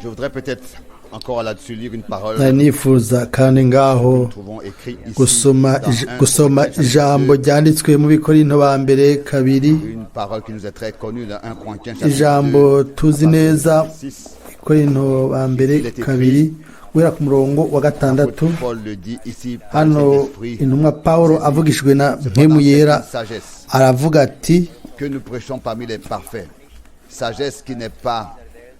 Je voudrais peut-être encore là-dessus lire une parole nifuza kandi ngaho nous trouvons écrit ici gusoma ijambo ryanditswe mu Bikorinto ba mbere kabiri, une parole qui nous est très connue dans 1 Corinthiens chapitre ijambo tuzi neza 6. Bikorinto ba mbere kabiri guhera ku murongo wa gatandatu. Paul le dit ici par Hano l'esprit, intumwa Pawulo avugishijwe na mpemu yera sagesse aravuga ati, que nous prêchons parmi les parfaits, sagesse qui n'est pas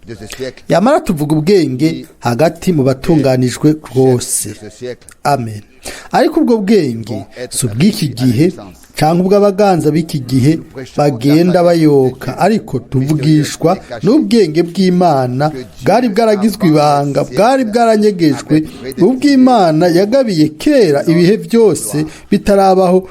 de ce siècle, yamara tuvuga ubwenge hagati mu batunganijwe rwose. de ce siècle, Amen. Ariko ubwo bwenge si ubw'iki gihe cyangwa ubw'abaganza b'iki gihe bagenda bayoka, ariko tuvugishwa n'ubwenge bw'Imana bwari bwaragizwe ibanga, bwari bwaranyegejwe, ubw'Imana yagabiye kera ibihe byose bitarabaho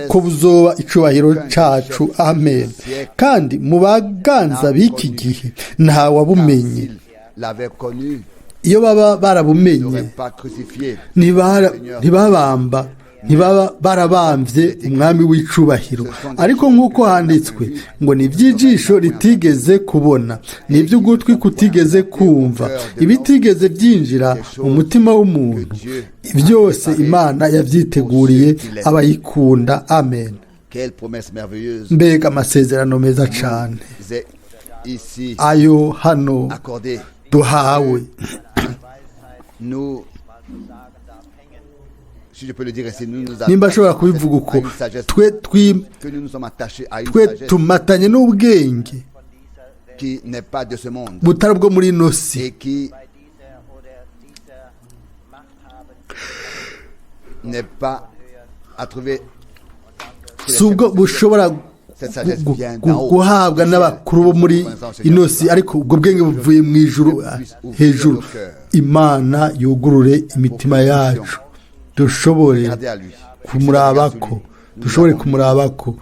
ko buzoba icubahiro cacu. Amen. Kandi mu baganza b'iki gihe nta wabumenye. s'il l'avait connu, Iyo baba il barabumenye n'aurait pas crucifié. ntibabamba ntibaba barabambye umwami w'icubahiro. Ariko nk'uko handitswe ngo ni iby'ijisho ritigeze kubona, ni iby'ugutwi kutigeze kumva, ibitigeze byinjira mu mutima w'umuntu, byose Imana yabyiteguriye abayikunda. Amen. Quelle promesse merveilleuse Mbega amasezerano meza cyane nous est ici ayo hano accordée. duhawe. Nous, si je peux le dire ainsi, nous nous Nimba attachons ashobora kubivuga à uko une sagesse, que nous nous sommes attachés à une twe sagesse tumatanye n'ubwenge qui n'est pas de ce monde butari bwo muri ino si, et qui n'est pas à trouver si ubwo bushobora guhabwa n'abakuru bo muri ino si, ariko ubwo bwenge buvuye mu ijuru hejuru. Imana yugurure imitima yacu dushobore regarder à lui. kumurabako, dushobore kumurabako.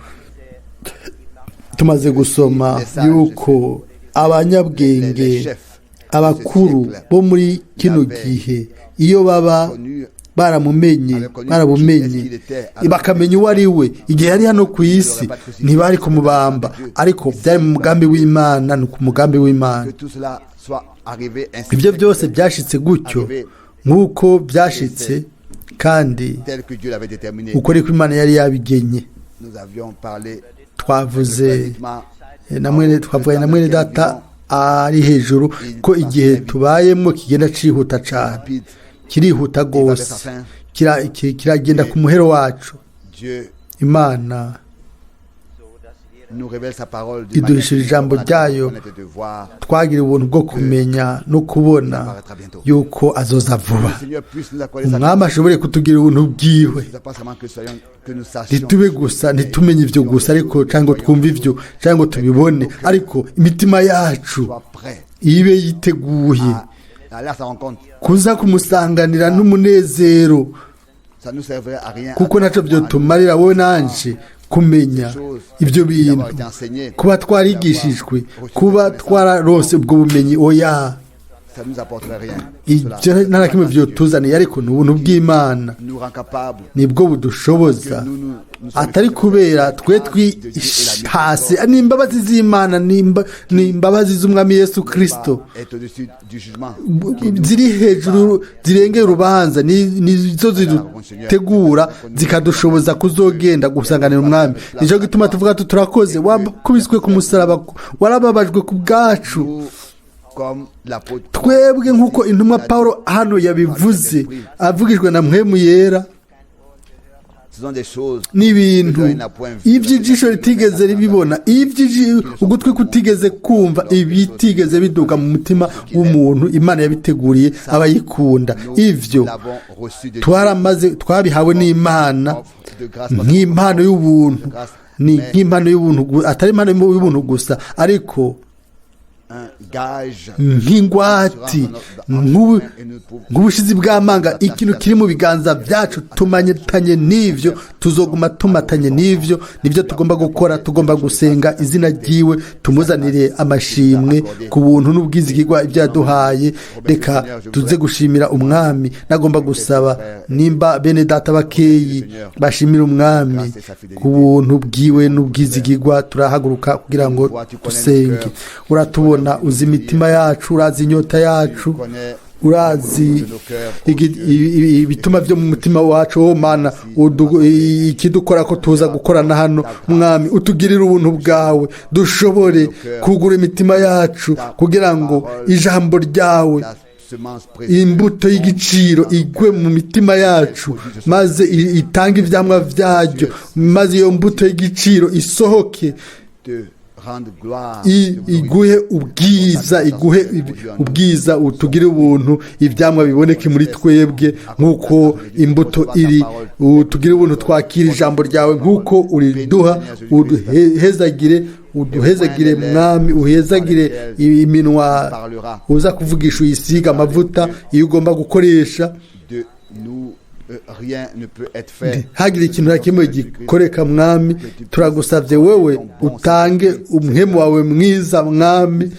Tumaze gusoma yuko abanyabwenge, abakuru bo muri kino gihe, iyo baba barabumenye bakamenya uwo ari we igihe yari hano ku isi, ntibari kumubamba, ariko byari mu mugambi w'Imana. Ni ku mugambi w'Imana Que tout cela soit arrivé ainsi ibyo byose byashitse gutyo nk'uko byashitse, kandi tel que Dieu l'avait déterminé. uko ariko Imana yari yabigenye. Nous avions parlé Twavuze uniquement twavuye na mwene data ari hejuru ko igihe tubayemo kigenda cihuta cyane, rapide. kirihuta rwose, kiragenda ku muhero wacu. Dieu Imana nous révèle sa parole iduhishura ijambo ryayo, de voir twagira ubuntu bwo kumenya no kubona apparaîtra bientôt. yuko azoza vuba. Le Seigneur puisse nous accorder sa Umwami ashobore kutugira ubuntu bwiwe, grâce. Pas seulement que nous sachions, ntitube gusa ntitumenye ibyo gusa, ariko cyangwa twumve ibyo cyangwa tubibone, ariko imitima yacu soit prêt ibe yiteguye à aller à sa rencontre. kuza kumusanganira n'umunezero, Ça nous servirait à rien. kuko nacyo byotumarira wowe nanje kumenya ibyo bintu, kuba twarigishijwe, kuba twararose ubwo bumenyi. Oya, Ça nous apporterait rien. ibyo nta na kimwe byotuzaniye, ariko ni ubuntu bw'Imana, Nous rend capables. nibwo budushoboza, atari kubera twe twihase. Ni imbabazi z'Imana, ni imbabazi z'Umwami Yesu Kristo Est au-dessus du jugement. ziri hejuru, zirengera urubanza, nizo zidutegura zikadushoboza kuzogenda gusanganira Umwami. Nicyo gituma tuvuga turakoze, wakubiswe ku musaraba, warababajwe ku bwacu. Comme l'apôtre Twebwe nk'uko intumwa Pawulo hano yabivuze, avugijwe na mpemu yera, ce sont des choses n'ibintu iby'ijisho ritigeze ribibona, ugutwi kutigeze kumva, ibitigeze biduka mu mutima w'umuntu. Imana yabiteguriye abayikunda. Ivyo twabihawe n'Imana nk'impano y'ubuntu, ni nk'impano y'ubuntu, atari impano y'ubuntu gusa, ariko nk'ingwati, nk'ubushizi bw'amanga. Ikintu kiri mu biganza byacu, tumatanye n'ivyo, tuzoguma tumatanye n'ivyo. Nibyo tugomba gukora. Tugomba gusenga izina ryiwe, tumuzanire amashimwe ku buntu n'ubwizigirwa ibyo yaduhaye. Reka tuze gushimira Umwami. Nagomba gusaba nimba bene data bakeyi bashimira Umwami ku buntu bwiwe n'ubwizigirwa. Turahaguruka kugira ngo dusenge. Uratubona mana uzi imitima yacu, urazi inyota yacu, urazi ibituma byo mu mutima wacu. Oh mana, ikidukora ko tuza gukorana hano, mwami utugirire ubuntu bwawe, dushobore kugura imitima yacu kugira ngo ijambo ryawe, imbuto y'igiciro igwe mu mitima yacu, maze itange ivyamwa vyaryo, maze iyo mbuto y'igiciro isohoke, iguhe ubwiza, utugire ubuntu, ivyamwa biboneke muri twebwe nk'uko imbuto iri. Utugire ubuntu twakira ijambo ryawe nk'uko uriduha, uduhezagire mwami, uhezagire iminwa uza kuvugisha, uyisiga amavuta iyo ugomba gukoresha. Hagire ikintu na kimwe gikoreka mwami, turagusavye wewe utange umuhemu wawe mwiza mwami,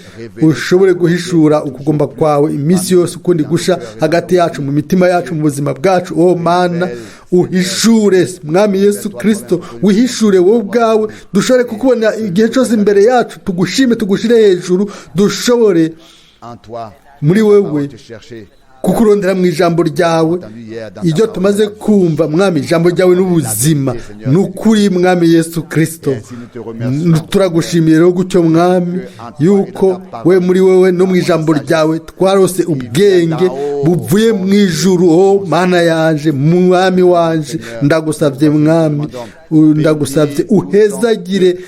ushobore guhishura ukugomba kwawe iminsi yose ukundi gusha hagati yacu, mu mitima yacu, mu buzima bwacu. O mana, uhishure mwami Yesu Kristo, wihishure wowe ubwawe, dushobore kukubona igihe cyose imbere yacu, tugushime, tugushire hejuru, dushobore muri wewe kukurondera mu ijambo ryawe. Iryo tumaze kumva mwami, ijambo ryawe n'ubuzima n'ukuri mwami Yesu Kristo. Turagushimiye rero gutyo mwami, yuko we muri wewe no mu ijambo ryawe twarose ubwenge buvuye mu ijuru. O mana yanje, mwami wanje, ndagusavye mwami, ndagusavye uhezagire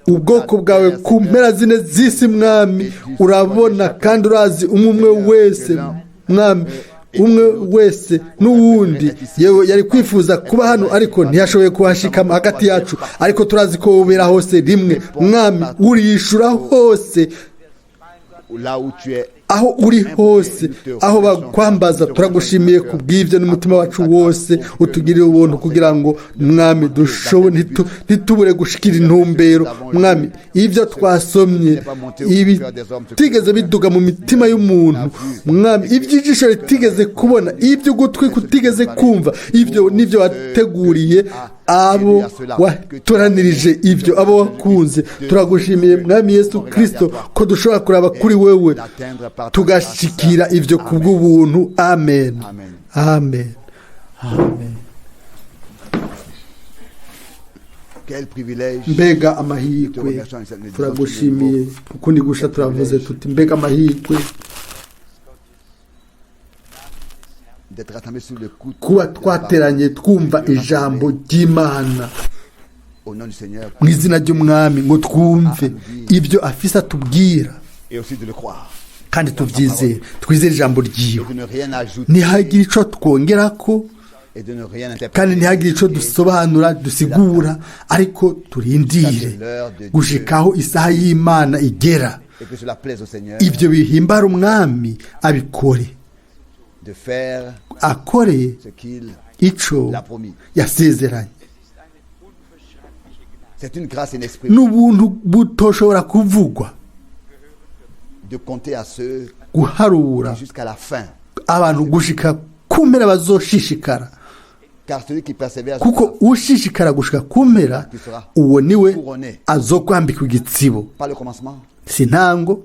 ubwoko bwawe ku mpera zine z'isi mwami. Urabona kandi urazi umwe wese mwami, umwe wese n'uwundi yewe yari kwifuza kuba hano ariko ntiyashoboye kuhashika hagati yacu, ariko turazi ko ubera hose rimwe mwami, urishura hose aho uri hose, aho bakwambaza. Turagushimiye ku bw'ibyo n'umutima wacu wose, utugirire ubuntu kugira ngo mwami dushobore ntitubure gushikira intumbero mwami. Ibyo twasomye ibi tigeze biduga mu mitima y'umuntu mwami, iby'ijisho ritigeze kubona, ibyo gutwi kutigeze kumva, ibyo nivyo wateguriye abo watoranirije, ibyo abo wakunze. Turagushimiye mwami Yesu Kristo ko dushobora kuraba kuri wewe tugashikira ibyo kubw'ubuntu. Amen, amen, amen. Mbega amahirwe, turagushimiye ukundi gusha, turavuze tuti mbega amahirwe kuba twateranye twumva ijambo ry'Imana mu izina ry'umwami, ngo twumve ibyo afise atubwira kandi tubyizere, twizere ijambo ryiwe, ntihagire ico twongerako kandi ntihagire ico dusobanura dusigura, ariko turindire gushikaho isaha y'Imana igera, ibyo bihimbara umwami abikore, akore ico yasezeranye. N'ubuntu butoshobora kuvugwa, guharura abantu gushika kumpera bazoshishikara, kuko ushishikara gushika kumpera uwo niwe azokwambika igitsibo, si ntango,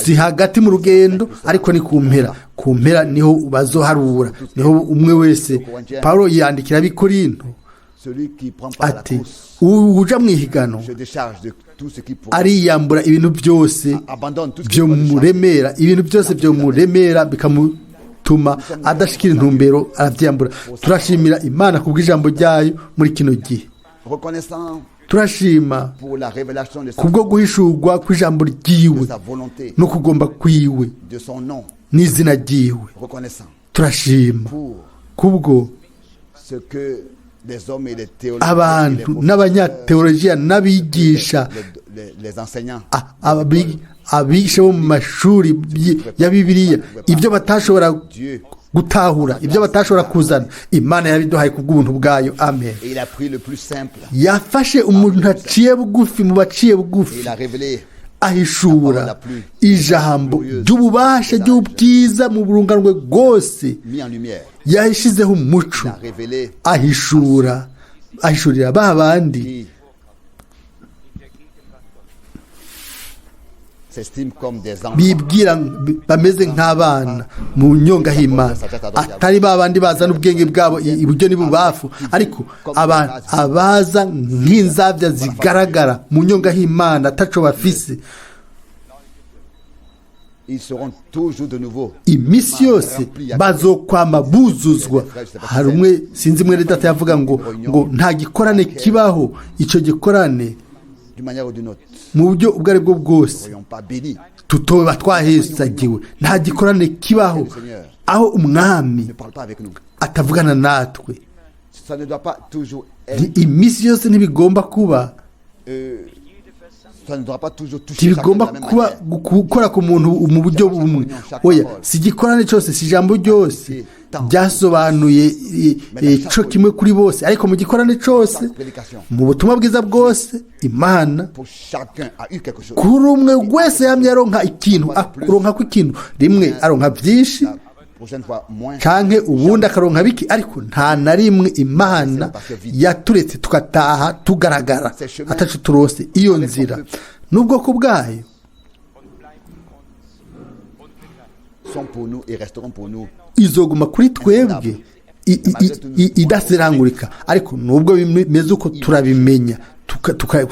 si hagati mu rugendo, ariko ni kumpera niho bazoharura, niho umwe wese. Paulo yandikira ab'Ikorinto ati uja mu ihigano ariyambura ibintu byose byo muremera, ibintu byose byo muremera bikamutuma adashikira intumbero, aravyambura. Turashimira Imana kubw'ijambo ryayo muri kino gihe, turashima kubwo guhishurwa kw'ijambo ryiwe no kugomba kwiwe n'izina ryiwe. Turashima kubwo abantu n'abanyateolojiya n'abigisha, abigisha bo mu mashuri ya Bibiliya, ibyo batashobora gutahura, ibyo batashobora kuzana, Imana yabiduhaye kubw'ubuntu bwayo. Amen. Yafashe umuntu aciye bugufi mu baciye bugufi, ahishura ijambo ry'ububasha ry'ubwiza mu burunganwe bwose, yashizeho umuco, ahishurira ba bandi s'estiment comme des enfants. bibwira bameze nk'abana mu nyongahimana, atari ba bandi bazana ubwenge bwabo iburyo n'ibubafu, ariko abaza nk'inzabya zigaragara mu nyongahimana ataco bafise. Ils seront toujours de nouveau. Imisi yose bazokwama buzuzwa. Hari umwe sinzi mwene data yavuga ngo nta gikorane kibaho, ico gikorane D'une manière ou d'une autre, mu buryo ubwo ari bwo nous ne bwose serions pas bénis. tutoba twahesagiwe. Nta gikorane kibaho aho umwami Ne parle pas avec nous. atavugana natwe. Ça ne doit pas toujours être. Imisi yose ntibigomba kuba, Ça ne doit pas toujours toucher chacun de ntibigomba la même kuba manière. gukora ku muntu mu buryo bumwe. Oya, si igikorane cyose, si ijambo ryose ryasobanuye co kimwe kuri bose, ariko mu gikorane cyose, mu butumwa bwiza bwose, Imana Pour chacun a eu quelque chose. kuri umwe wese yamye aronka ikintu, aronka ko ikintu rimwe aronka byinshi La prochaine fois moins. canke ubundi akaronka biki, ariko nta na rimwe Imana yaturetse tukataha tugaragara ataco turose. Iyo nzira n'ubwoko bwayo Sont pour nous et resteront pour nous. izoguma kuri twebwe idasirangurika, ariko nubwo bimeze uko turabimenya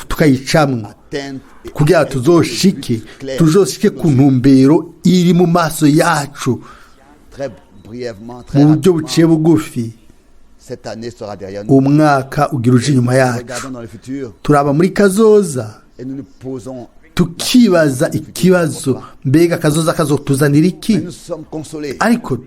tukayicamwo Atteindre et kugira tuzoshike ku ntumbero iri mu maso yacu très brièvement, très mu buryo rapidement, buciye bugufi. cette année sera derrière nous. Umwaka ugira uje inyuma yacu, Regardons dans le futur turaba muri kazoza et nous nous posons. tukibaza ikibazo, mbega kazoza kazotuzanira iki? Mais nous sommes consolés. Ariko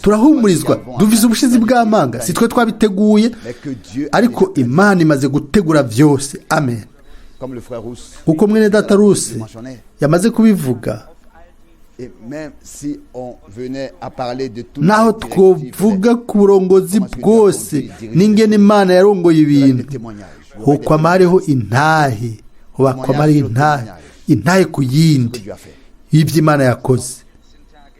turahumurizwa, dufise ubushizi bw'amanga, si twe twabiteguye, Mais que Dieu, ariko Imana imaze gutegura byose. Amen. comme le frère Rousse Kuko mwene data Ruse mentionnait, yamaze kubivuga, et même si on venait à parler de tout naho twovuga ku burongozi bwose n'ingene Imana yarongoye ibintu, témoignage, hokwama hariho intahe, hokwama hariho intahe ku yindi y'ibyo Imana yakoze.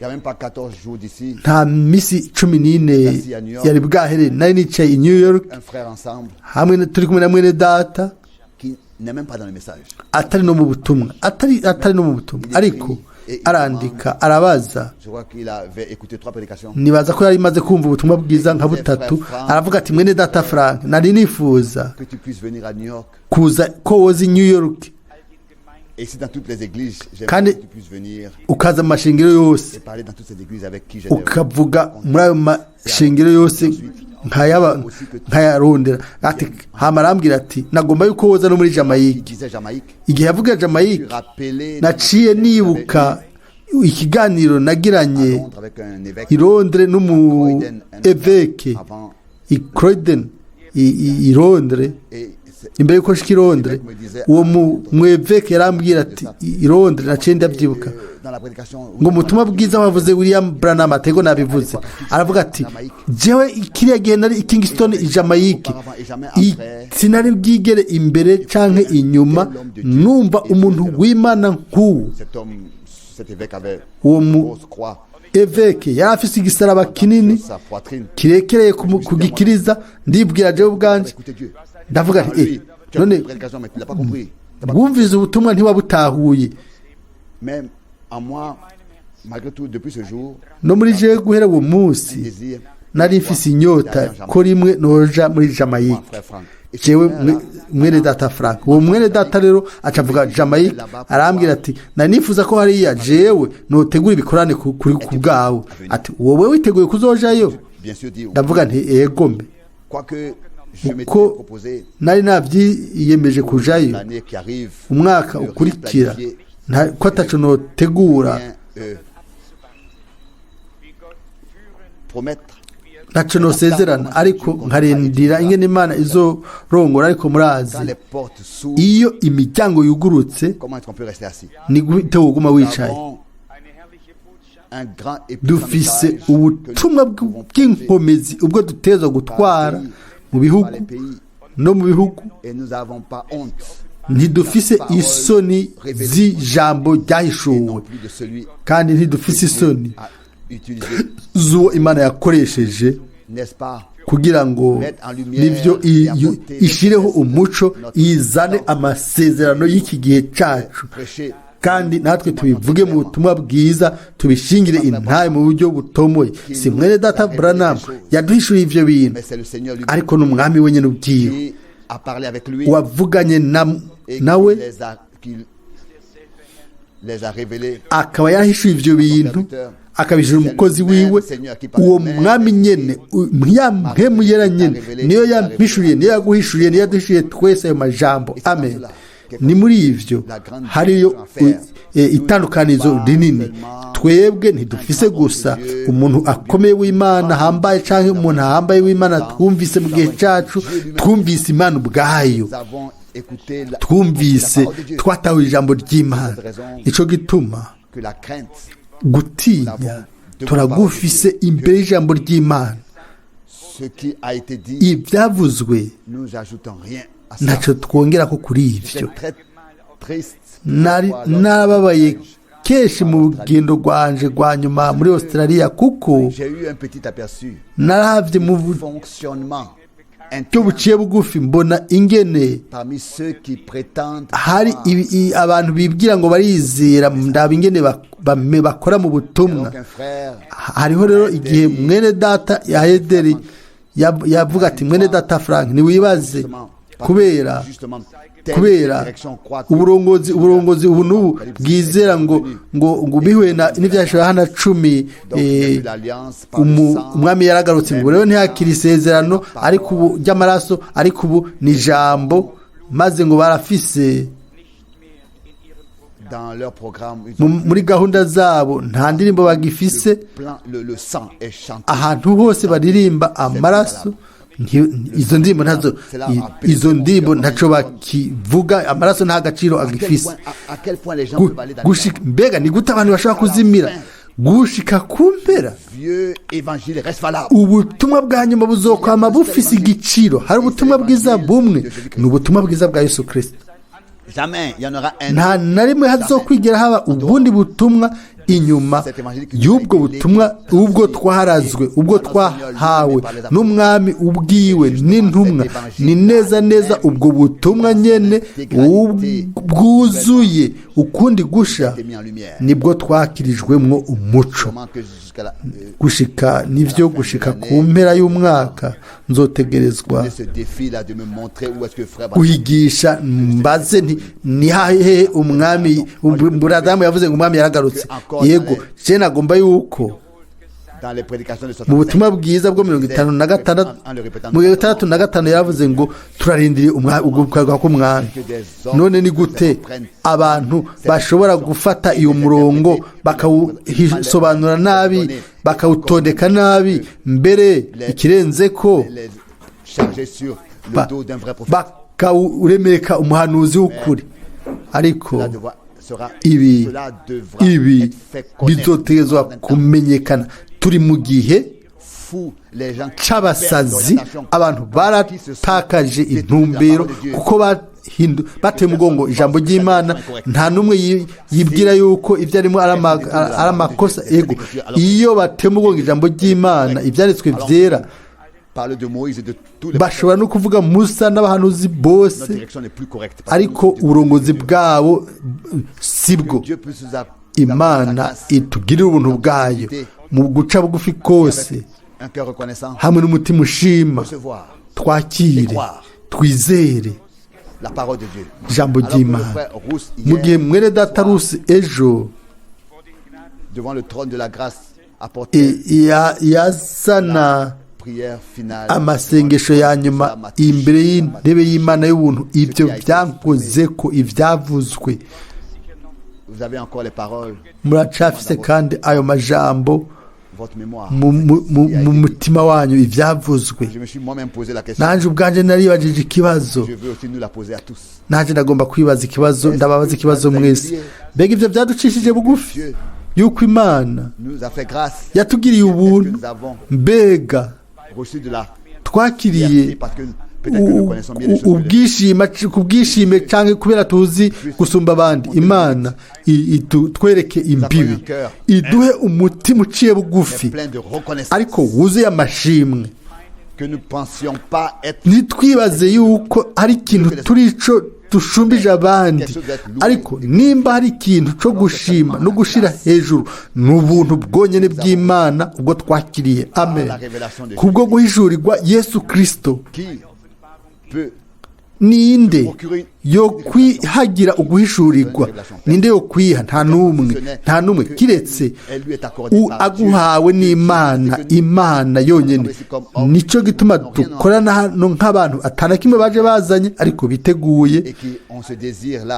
il n'y a même pas 14 jours d'ici, Nta misi 14 yari bwahere nari nicaye i New York un frère ensemble hamwe turi kumwe na mwene data, qui n'est même pas dans le message. atari no mu butumwa, atari no mu butumwa, ariko arandika arabaza. Je crois qu'il avait écouté 3 prédications. Nibaza ko yari imaze kumva ubutumwa bwiza nka butatu, aravuga ati mwene data Frank, nari nifuza Que tu puisses venir à New York. kuza ko woza i New York Et si dans toutes les églises, Kandi- j'aimerais que tu puisses venir ukaza mu mashengero yose, et parler dans toutes ces églises avec qui j'ai ukavuga muri ayo mashengero yose nkayarondera. Ati hama arambwira ati nagomba yuko woza no muri qui Jamaica. disait Jamaïque. Igihe yavuga Tu Jamaica, rappelais naciye nibuka ikiganiro nagiranye Londres avec un évêque i Londres n'umu eveke avant i Croydon i Londres. et Imbere yuko nshika i Londres, uwo mu eveke yarambwira ati i Londres, naciye ndabyibuka dans la prédication ngo umutumwa bwiza wavuze William Branham, atego nabivuze, aravuga ati jewe kiriya gihe nari i Kingston i Jamaica, sinari bwigere imbere canke inyuma numva umuntu w'Imana nk'uwo. cet évêque avait Uwo une mu grosse croix eveke yari afise igisaraba kinini sur sa poitrine. kirekereye kugikiriza. Ndibwira jewe ubwanje, Écoutez Dieu. ndavuga Ah, nti lui, tu as none une prédication mais tu l'as pas compris. T'as pas wumvise ubutumwa ntiwabutahuye. Mais en moi, malgré tout, depuis ce jour, No muri jewe guhera uwo un munsi désir, nari mfise inyota ko rimwe noja muri mon Jamaica. frère Franck. Et jewe ce frère-là, mwene data Frank, uwo mwene data rero acavuga Jamaica, arambwira ati nari nifuza ko hariya jewe notegura ibikorane kuri ku bwawe. Ati wowe witeguye kuzojayo? bien sûr, dit, Ndavuga nti ego mbe, quoique je m'étais Uko proposé nari navyiyemeje kujayo l'année qui arrive, umwaka ukurikira, ko ataco notegura, bien, promettre ntaco nosezerana, ariko nkarindira ingene Imana izorongora. Ariko quand murazi, les portes s'ouvrent, iyo imiryango yugurutse comment est-ce qu'on peut rester assis? ni gute woguma Nous wicaye? avons un grand et puissant Dufise message que ubutumwa nous pouvons bw'inkomezi ubwo duteza gutwara mu bihugu par les pays no mu bihugu. et nous n'avons pas honte Ntidufise isoni z'ijambo et non ryahishuwe, plus de celui kandi ntidufise isoni à utiliser, z'uwo Imana yakoresheje n'est-ce pas, kugira ngo nivyo ishireho umuco, izane amasezerano y'iki gihe cacu, prêcher kandi natwe tubivuge mu butumwa bwiza tubishingire intaye mu buryo butomoye. Si mwene data Branham yaduhishuriye ivyo bintu, ariko n'umwami wenyine ubwiwe wavuganye nawe akaba yahishuye ivyo bintu akabijira umukozi wiwe. Uwo mwami nyene mpemu yera nyene niyo yampishuriye, niyo yaguhishuriye, niyo yaduhishuriye twese ayo majambo. Amen. Ni muri ivyo hariyo itandukanizo rinini. Twebwe ntidufise gusa umuntu akomeye w'Imana hambaye canke umuntu ahambaye w'Imana twumvise mu gihe cacu, twumvise Imana ubwayo, twumvise twatawe ijambo ry'Imana. Nico gituma gutinya turagufise imbere y'ijambo ry'Imana. Ibyavuzwe ntacyo twongera ko kuri ivyo. Narababaye kenshi mu rugendo rwanje rwa nyuma muri Australia, kuko narahavye mu buryo buciye bugufi mbona ingene hari abantu bibwira ngo barizera, ndaba ingene bakora mu butumwa. Hariho rero igihe mwene data ya Ederi yavuga ati, mwene data Frank niwibaze, kubera uburongozi ubu n'ubu bwizera ngo bihuye n'ivyashara hana 10 umwami yaragarutse ngo rero ntihakiri isezerano ariko ubu ry'amaraso, ariko ubu ni ijambo, maze ngo barafise muri gahunda zabo nta ndirimbo bagifise. Ahantu hose baririmba amaraso, izo ndirimbo ntaco bakivuga, amaraso nta gaciro agifise. Mbega ni gute abantu bashobora kuzimira gushika kumpera? Ubutumwa bwa nyuma buzokwama bufise igiciro. Hari ubutumwa bwiza bumwe, ni ubutumwa bwiza bwa Yesu Kristo. Nta na rimwe hazokwigera haba ubundi butumwa inyuma y'ubwo butumwa, ubwo twarazwe, ubwo twahawe n'umwami ubwiwe n'intumwa. Ni neza neza ubwo butumwa nyene bwuzuye ukundi gusha, nibwo twakirijwemwo umuco. Gushika nivyo, gushika ku mpera y'umwaka nzotegerezwa guhigisha mbaze ni hahe umwami. Buradamu yavuze ngo umwami yaragarutse. Yego, je nagomba yuko mu butumwa bwiza bwo 56 yavuze ngo turarindiriye ubwo k'umwami. None ni gute abantu bashobora gufata iyo murongo bakawusobanura nabi, bakawutondeka nabi, mbere ikirenze ko bakawuremeka umuhanuzi w'ukuri? Ariko ibi bizotegezwa kumenyekana. Turi mu gihe c'abasazi, abantu baratakaje intumbero kuko bateye umugongo ijambo ry'Imana. Nta numwe yibwira yuko ibyo arimo ari amakosa. Ego, iyo bateye umugongo ijambo ry'Imana, ibyanditswe vyera, bashobora no kuvuga Musa n'abahanuzi bose, ariko uburongozi bwabo sibwo. Imana itugirira ubuntu bwayo mu guca bugufi kose, hamwe n'umutima ushima, twakire, twizere ijambo ry'Imana. Mu gihe mwene data Rusi ejo yazana amasengesho ya nyuma imbere y'intebe y'Imana y'ubuntu, ibyo byankoze ko ivyavuzwe. Muracafise kandi ayo majambo mu mutima wanyu, ivyavuzwe. Nanje ubwanje naribajije ikibazo, nanje ndagomba kwibaza ikibazo, ndababaza ikibazo mwese. Mbega ivyo vyaducishije bugufi yuko Imana yatugiriye ubuntu? Mbega twakiriye ubwishime canke kubera tuzi gusumba abandi? Imana twereke imbibi, iduhe umutima uciye bugufi ariko wuzuye amashimwe. Nitwibaze yuko ari ikintu turico dushumbije abandi, ariko nimba hari ikintu cyo gushima no gushira hejuru ni ubuntu bwonyine bw'Imana ubwo twakiriye. Amen. Kubwo guhishurirwa Yesu Kristo, ninde yo kwihagira uguhishurirwa? Ninde yo kwiha? Nta n'umwe kiretse aguhawe n'Imana, Imana yonyine. Nicyo gituma dukorana hano nk'abantu atana kimwe baje bazanye, ariko biteguye,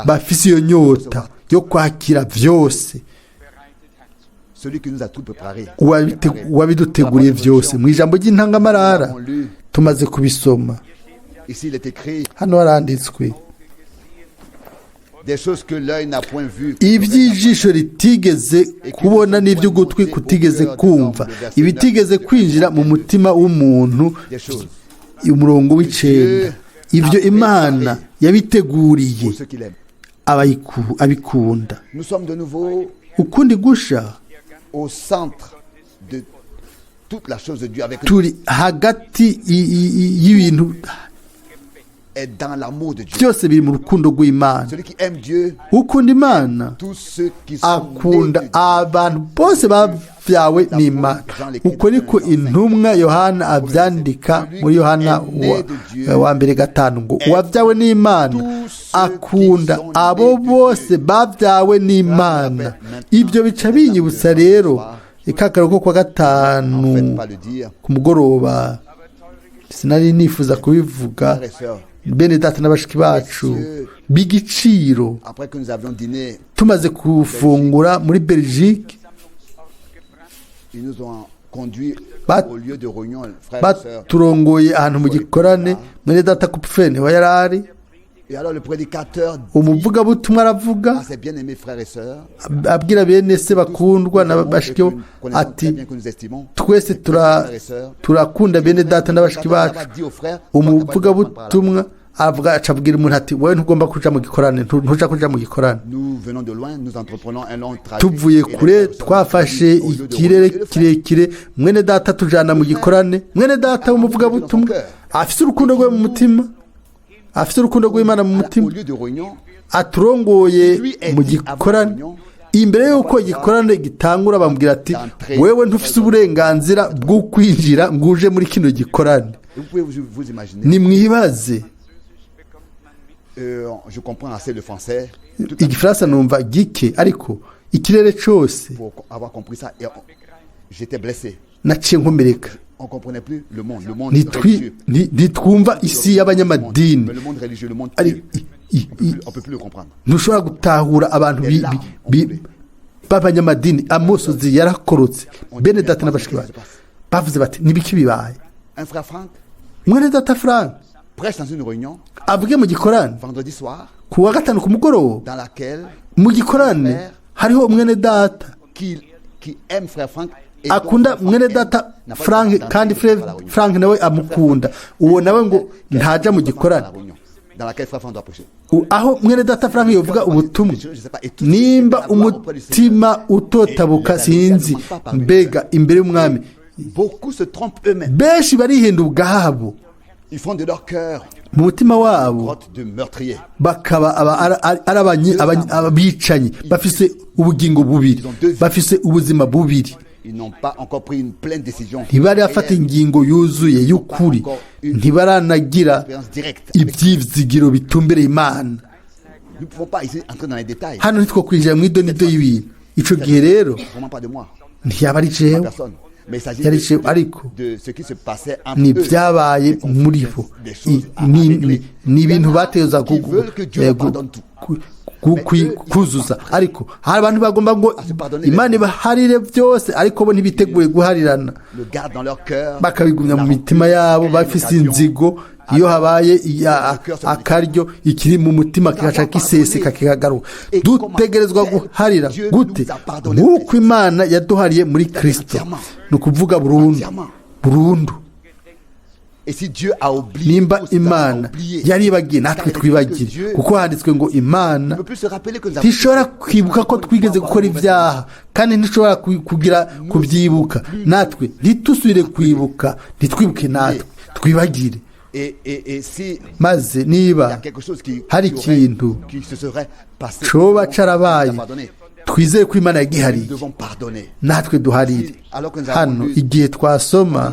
bafise iyo nyota yo kwakira byose. Uwabiduteguriye byose mu ijambo ry'intangamarara tumaze kubisoma. Hano haranditswe iby'ijisho ritigeze kubona n'iby'ugutwi kutigeze kumva, ibitigeze kwinjira mu mutima w'umuntu. Umurongo w'icenda. Ibyo Imana yabiteguriye abikunda. Ukundi gusha turi hagati y'ibintu byose biri mu rukundo rw'Imana. Ukunda Imana akunda abantu bose bavyawe n'Imana. Uko niko intumwa Yohana abyandika muri Yohana wa mbere 5 ngo uwavyawe n'Imana akunda abo bose bavyawe n'Imana. Ibyo bica binyibutsa rero ikakaruko kwa gatanu ku mugoroba, sinari nifuza kubivuga, bene data n'abashiki bacu b'igiciro, tumaze kufungura muri Belgique, baturongoye ahantu mu gikorane. Mwene data Kupfene wa yarari, umuvugabutumwa aravuga abwira bene se bakundwa n'abashiki ati twese turakunda bene data n'abashiki bacu. Umuvugabutumwa avuga acabwira umuntu ati wowe ntugomba kuja mu gikorane, ntuja kuja mu gikorane. Tuvuye kure, twafashe ikirere kirekire, mwene data tujana mu gikorane. Mwene data w'umuvugabutumwa afise urukundo rwe mu mutima, afise urukundo rw'Imana mu mutima, aturongoye mu gikorane. Imbere y'uko igikorane gitangura bamubwira ati wewe ntufise uburenganzira bwo kwinjira nguje muri kino gikorane. Nimwibaze, igifaransa numva gike, ariko ikirere cyose naciye nkomereka. Ntitwumva isi y'abanyamadini, ntushobora gutahura abantu b'abanyamadini. Amosozi yarakorotse. Bene data n'abashiki bacu bavuze bati nibiki bibaye. Mwene data Frank avuge mu gikorane ku wa gatanu ku mugoroba. Mu gikorane hariho mwene data akunda mwene data Frank, kandi Frank nawe amukunda. Uwo nawe ngo ntaja mu gikorane aho mwene data Frank yovuga ubutumwa. Nimba umutima utotabuka sinzi mbega imbere y'umwami, benshi barihinda ubwabo mu mutima wabo, bakaba abicanyi, bafise ubugingo bubiri, bafise ubuzima bubiri. Ntibarafata ingingo yuzuye y'ukuri, ntibaranagira ibyizigiro bitumbereye Imana. Hano nitwo kwinjira mu idonido y'ibintu. Ico gihe rero ntiyaba ari jewe, yari jewe, ariko ni byabaye muri bo. Ni ibintu bateza kuzuza, ariko hari abantu bagomba ngo Imana ibaharire byose, ariko bo ntibiteguye guharirana, bakabigumya mu mitima yabo, bafise inzigo. Iyo habaye akaryo ikiri mu mutima kikaca kiseseka kikagaruka. Dutegerezwa guharira gute? Nk'uko Imana yaduhariye muri Kristo, ni ukuvuga burundu. Nimba Imana yaribagiye, natwe twibagire, kuko handitswe ngo Imana ntishobora kwibuka ko twigeze gukora ibyaha, kandi ntishobora kubyibuka. Natwe ntitusubire kwibuka, ntitwibuke, natwe twibagire. maze niba hari ikintu coba carabaye twizeye ko imana yagihariye natwe duharire. Hano igihe twasoma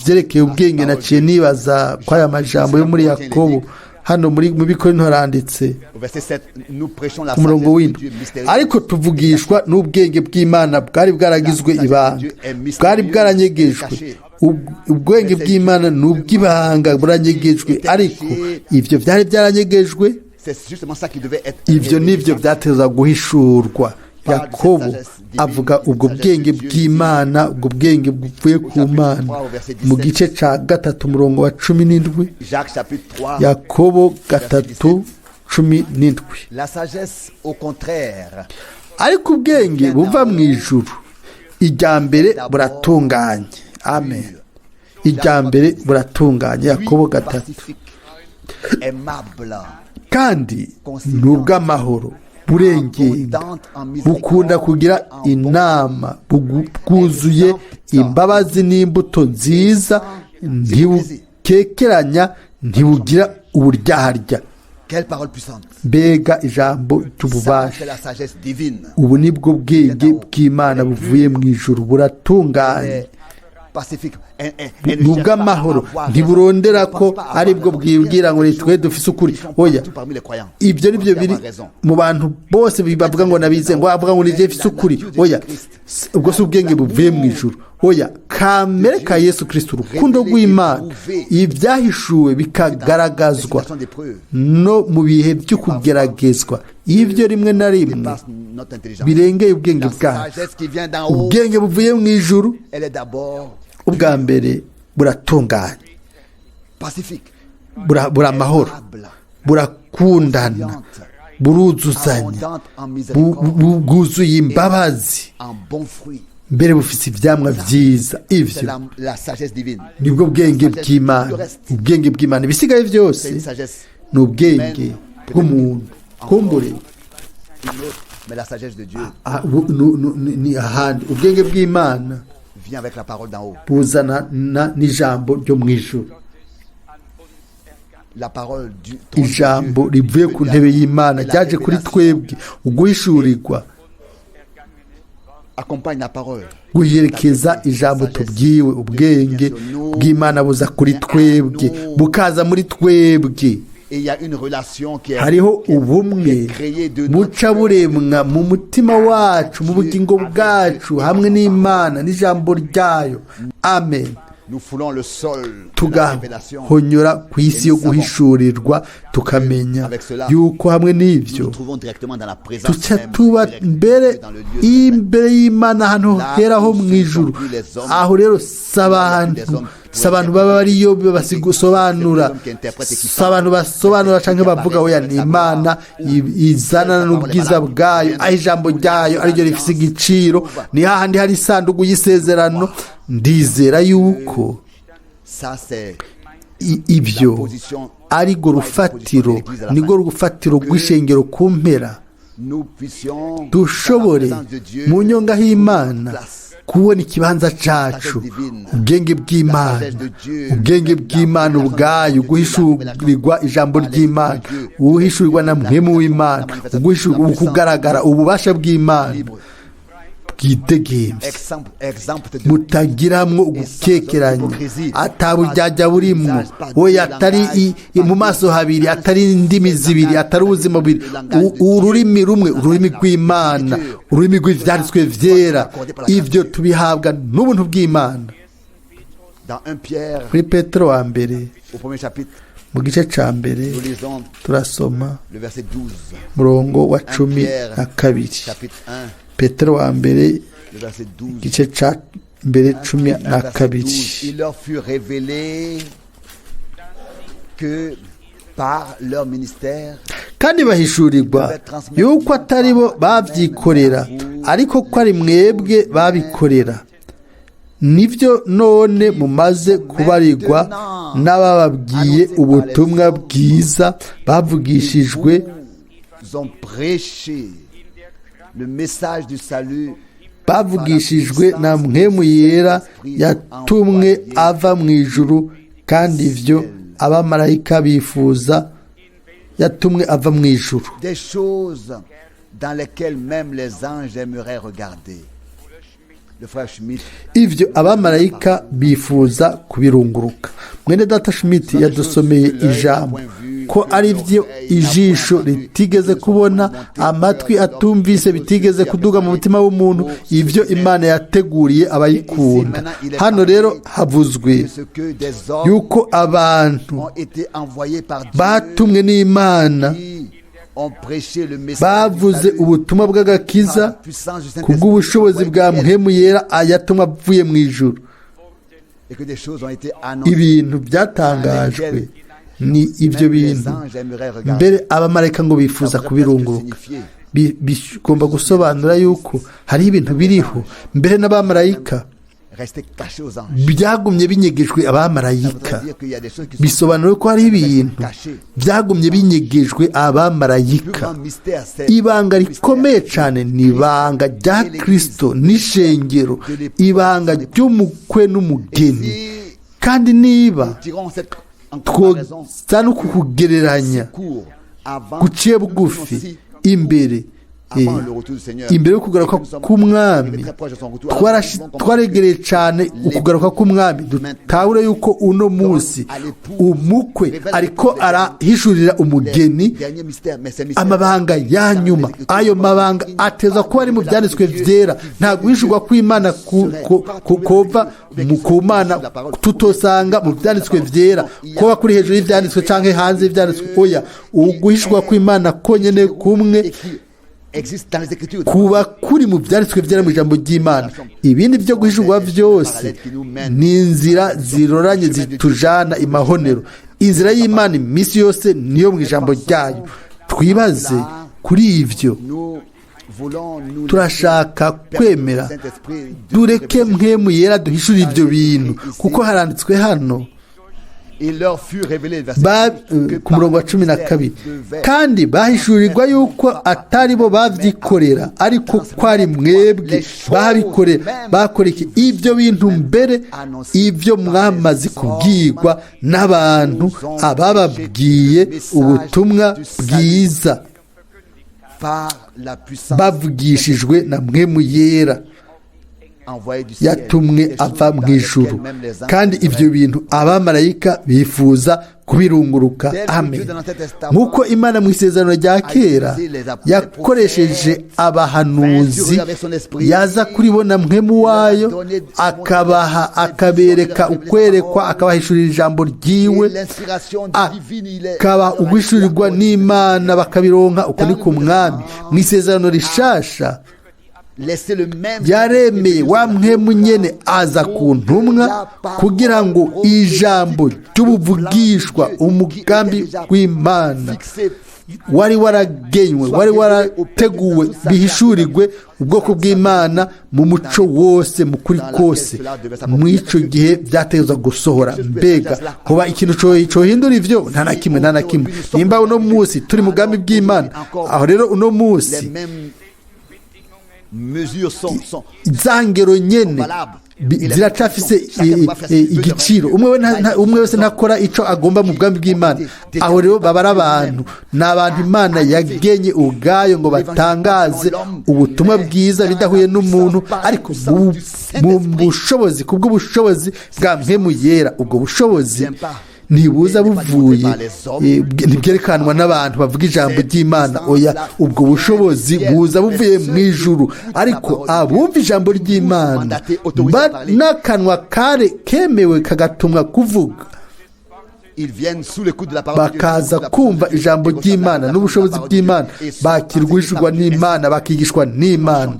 vyerekeye ubwenge naciye nibaza ko aya majambo yo muri Yakobo hano mu Bikorinto haranditse ku murongo w'indwi, ariko tuvugishwa n'ubwenge bw'Imana bwari bwaragizwe ibanga, bwari bwaranyegejwe. Ubwenge bw'Imana n'ubw'ibanga buranyegejwe, ariko ivyo vyari byaranyegejwe, ivyo nivyo byateza guhishurwa. Yakobo avuga ubwo bwenge bw'Imana, ubwo bwenge buvuye ku Mana mu gice ca 3 umurongo wa 17. Yakobo 3:17. Ariko ubwenge buva mu ijuru, ijya mbere buratunganye. Amen. Ijya mbere buratunganye. Yakobo 3. Kandi n'ubw'amahoro, burengera, bukunda kugira inama, bwuzuye imbabazi n'imbuto nziza, ntibukekeranya, ntibugira uburyaharya. Mbega ijambo ry'ububasha! Ubu ni bwo bwenge bw'Imana buvuye mu ijuru, buratunganye, n'ubw'amahoro, ntiburondera ko ari bwo bwibwira ngo nitwe dufise ukuri. Oya, ibyo nibyo biri mu bantu bose bavuga ngo nabize, ngo bavuga ngo nivyo bifise ukuri. Oya, ubwo si ubwenge buvuye mu ijuru. Oya, kamere ka Yesu Kristo, urukundo rw'Imana, ibyahishuwe bikagaragazwa no mu bihe byo kugeragezwa. Ibyo rimwe na rimwe birengeye ubwenge bwacu. Ubwenge buvuye mu ijuru ubwa mbere buratunganye, buramahoro, burakundana, buruzuzanya, bwuzuye imbabazi, mbere bufite ivyamwa vyiza. Ivyo nibwo bwenge bw'Imana. Ubwenge bw'Imana, ibisigaye vyose ni ubwenge bw'umuntu. Kumbure ni ahandi. Ubwenge bw'Imana buzana n'ijambo ryo mu ijuru, ijambo rivuye ku ntebe y'Imana ryaje kuri twebwe. Uguhishurirwa guherekeza ijambo tubwiwe. Ubwenge bw'Imana buza kuri twebwe, bukaza muri twebwe. Hariho ubumwe buca buremwa mu mutima wacu, mu bugingo bwacu, hamwe n'Imana n'ijambo ryayo. Amen. Tugahonyora ku isi yo guhishurirwa, tukamenya yuko hamwe n'ivyo tuca tuba imbere y'Imana, ahantu heraho mu ijuru. Aho rero s'abantu baba bariyo basigosobanura, s'abantu basobanura canke bavuga oya, ni Imana izana n'ubwiza bwayo, aho ijambo ryayo ariryo rifise igiciro. Ni hahandi hari isanduku y'isezerano. Ndizera yuko ibyo arigo rufatiro, nigo rufatiro rw'ishengero ku mpera. Dushobore mu nyonga h'Imana kubona ikibanza cacu. Ubwenge bw'Imana, ubwenge bw'Imana ubwayo, guhishurirwa ijambo ry'Imana, uhishurirwa na mpwemu w'Imana, uguhishurirwa ukugaragara ububasha bw'Imana bwitegembye, mutagiramwo ugukekeranya, ataburyarya burimwo. Oya, atari mu maso habiri, atari indimi zibiri, atari ubuzima bubiri, ururimi rumwe, ururimi rw'Imana, ururimi rw'ivyanditswe vyera. Ivyo tubihabwa n'ubuntu bw'Imana. Kuri Petero wa mbere mu gice ca mbere turasoma murongo wa 12. Petero wa mbere igice ca mbere 12. Il leur fut révélé que par leur ministère, kandi bahishurirwa yuko atari bo bavyikorera, ariko ko ari mwebwe babikorera. Nivyo none mumaze kubarirwa n'abababwiye ubutumwa bwiza bavugishijwe, bavugishijwe na mpwemu yera yatumwe ava mu ijuru, kandi ivyo abamarayika bifuza yatumwe ava mu ijuru, des choses dans lesquelles même les anges aimeraient regarder. Le frère Schmitt, ivyo abamarayika bifuza kubirunguruka. Mwene data Schmitt yadusomeye ijambo ko ari vyo ijisho ritigeze kubona, amatwi atumvise bitigeze kuduga mu mutima w'umuntu, ivyo Imana yateguriye abayikunda. Hano rero havuzwe yuko abantu batumwe n'Imana bavuze ubutumwa bw'agakiza kubw'ubushobozi bwa Mpwemu Yera yatumwe avuye mu ijuru. Ibintu byatangajwe ni ibyo bintu mbere abamarayika ngo bifuza kubirunguruka. Bigomba gusobanura yuko hari ibintu biriho mbere n'abamarayika byagumye binyegejwe abamarayika. Bisobanura ko hari ibintu byagumye binyegejwe abamarayika. Ibanga rikomeye cyane ni ibanga rya Kristo n'ishengero, ibanga ry'umukwe n'umugeni. Kandi niba twoza no kukugereranya guciye bugufi imbere yo kugaruka k'umwami, twaregereye cyane ukugaruka k'umwami. Dutahure yuko uno munsi umukwe ariko arahishurira umugeni amabanga ya nyuma. Ayo mabanga ateza kuba ari mu byanditswe byera. Nta guhishurwa kw'Imana kova ku Mana tutosanga mu byanditswe byera, kuba kuri hejuru y'ibyanditswe cyangwa hanze y'ibyanditswe. Oya, uguhishurwa kw'Imana konyene kumwe kuba kuri mu byanditswe byera mu ijambo ry'Imana. Ibindi byo guhishurwa byose ni inzira ziroranye zitujana imahonero. Inzira y'Imana iminsi yose niyo mu ijambo ryayo. Twibaze kuri ivyo. Turashaka kwemera dureke Mpwemu Yera duhishura ibyo bintu, kuko haranditswe hano ku murongo wa 12, kandi bahishurirwa yuko atari bo babyikorera, ariko ko ari mwebwe babikorera. Bakoreka ibyo bintu mbere, ibyo mwamaze kubwirwa n'abantu abababwiye ubutumwa bwiza bavugishijwe na Mpwemu Yera yatumwe ava mu ijuru. Kandi ibyo bintu abamarayika bifuza kubirunguruka. Amen. Nk'uko Imana mu isezerano rya kera yakoresheje abahanuzi, yaza kuribona Mpwemu wayo akabaha, akabereka ukwerekwa, akabahishurira ijambo ryiwe, akaba uguhishurirwa n'Imana bakabironka. Uko ni ku mwami mu isezerano rishasha yaremeye wa Mpwemu nyene aza ku ntumwa kugira ngo ijambo ry'ubuvugishwa, umugambi w'Imana wari waragenywe, wari warateguwe, bihishurirwe ubwoko bw'Imana mu muco wose, mu kuri kose. Mu ico gihe byategezwa gusohora. Mbega kuba ikintu cohindura ivyo? Nta na kimwe. Nimba uno munsi turi mu mugambi bw'Imana, aho rero uno munsi izangero nyene ziracafise igiciro. Umwe wese ntakora ico agomba mu bwambi bw'Imana. Aho rero babara abantu, n'abantu Imana yagenye ubwayo ngo batangaze ubutumwa bwiza bidahuye n'umuntu, ariko mu bushobozi, kubw'ubushobozi bwa Mpwemu Yera. Ubwo bushobozi ntibuza buvuye, ntibyerekanwa n'abantu bavuga ijambo ry'Imana. Oya, ubwo bushobozi buza buvuye mu ijuru. Ariko abumva ijambo ry'Imana n'akanwa kemewe kagatumwa kuvuga, bakaza kumva ijambo ry'Imana n'ubushobozi bw'Imana, bakirwishurwa n'Imana, bakigishwa n'Imana.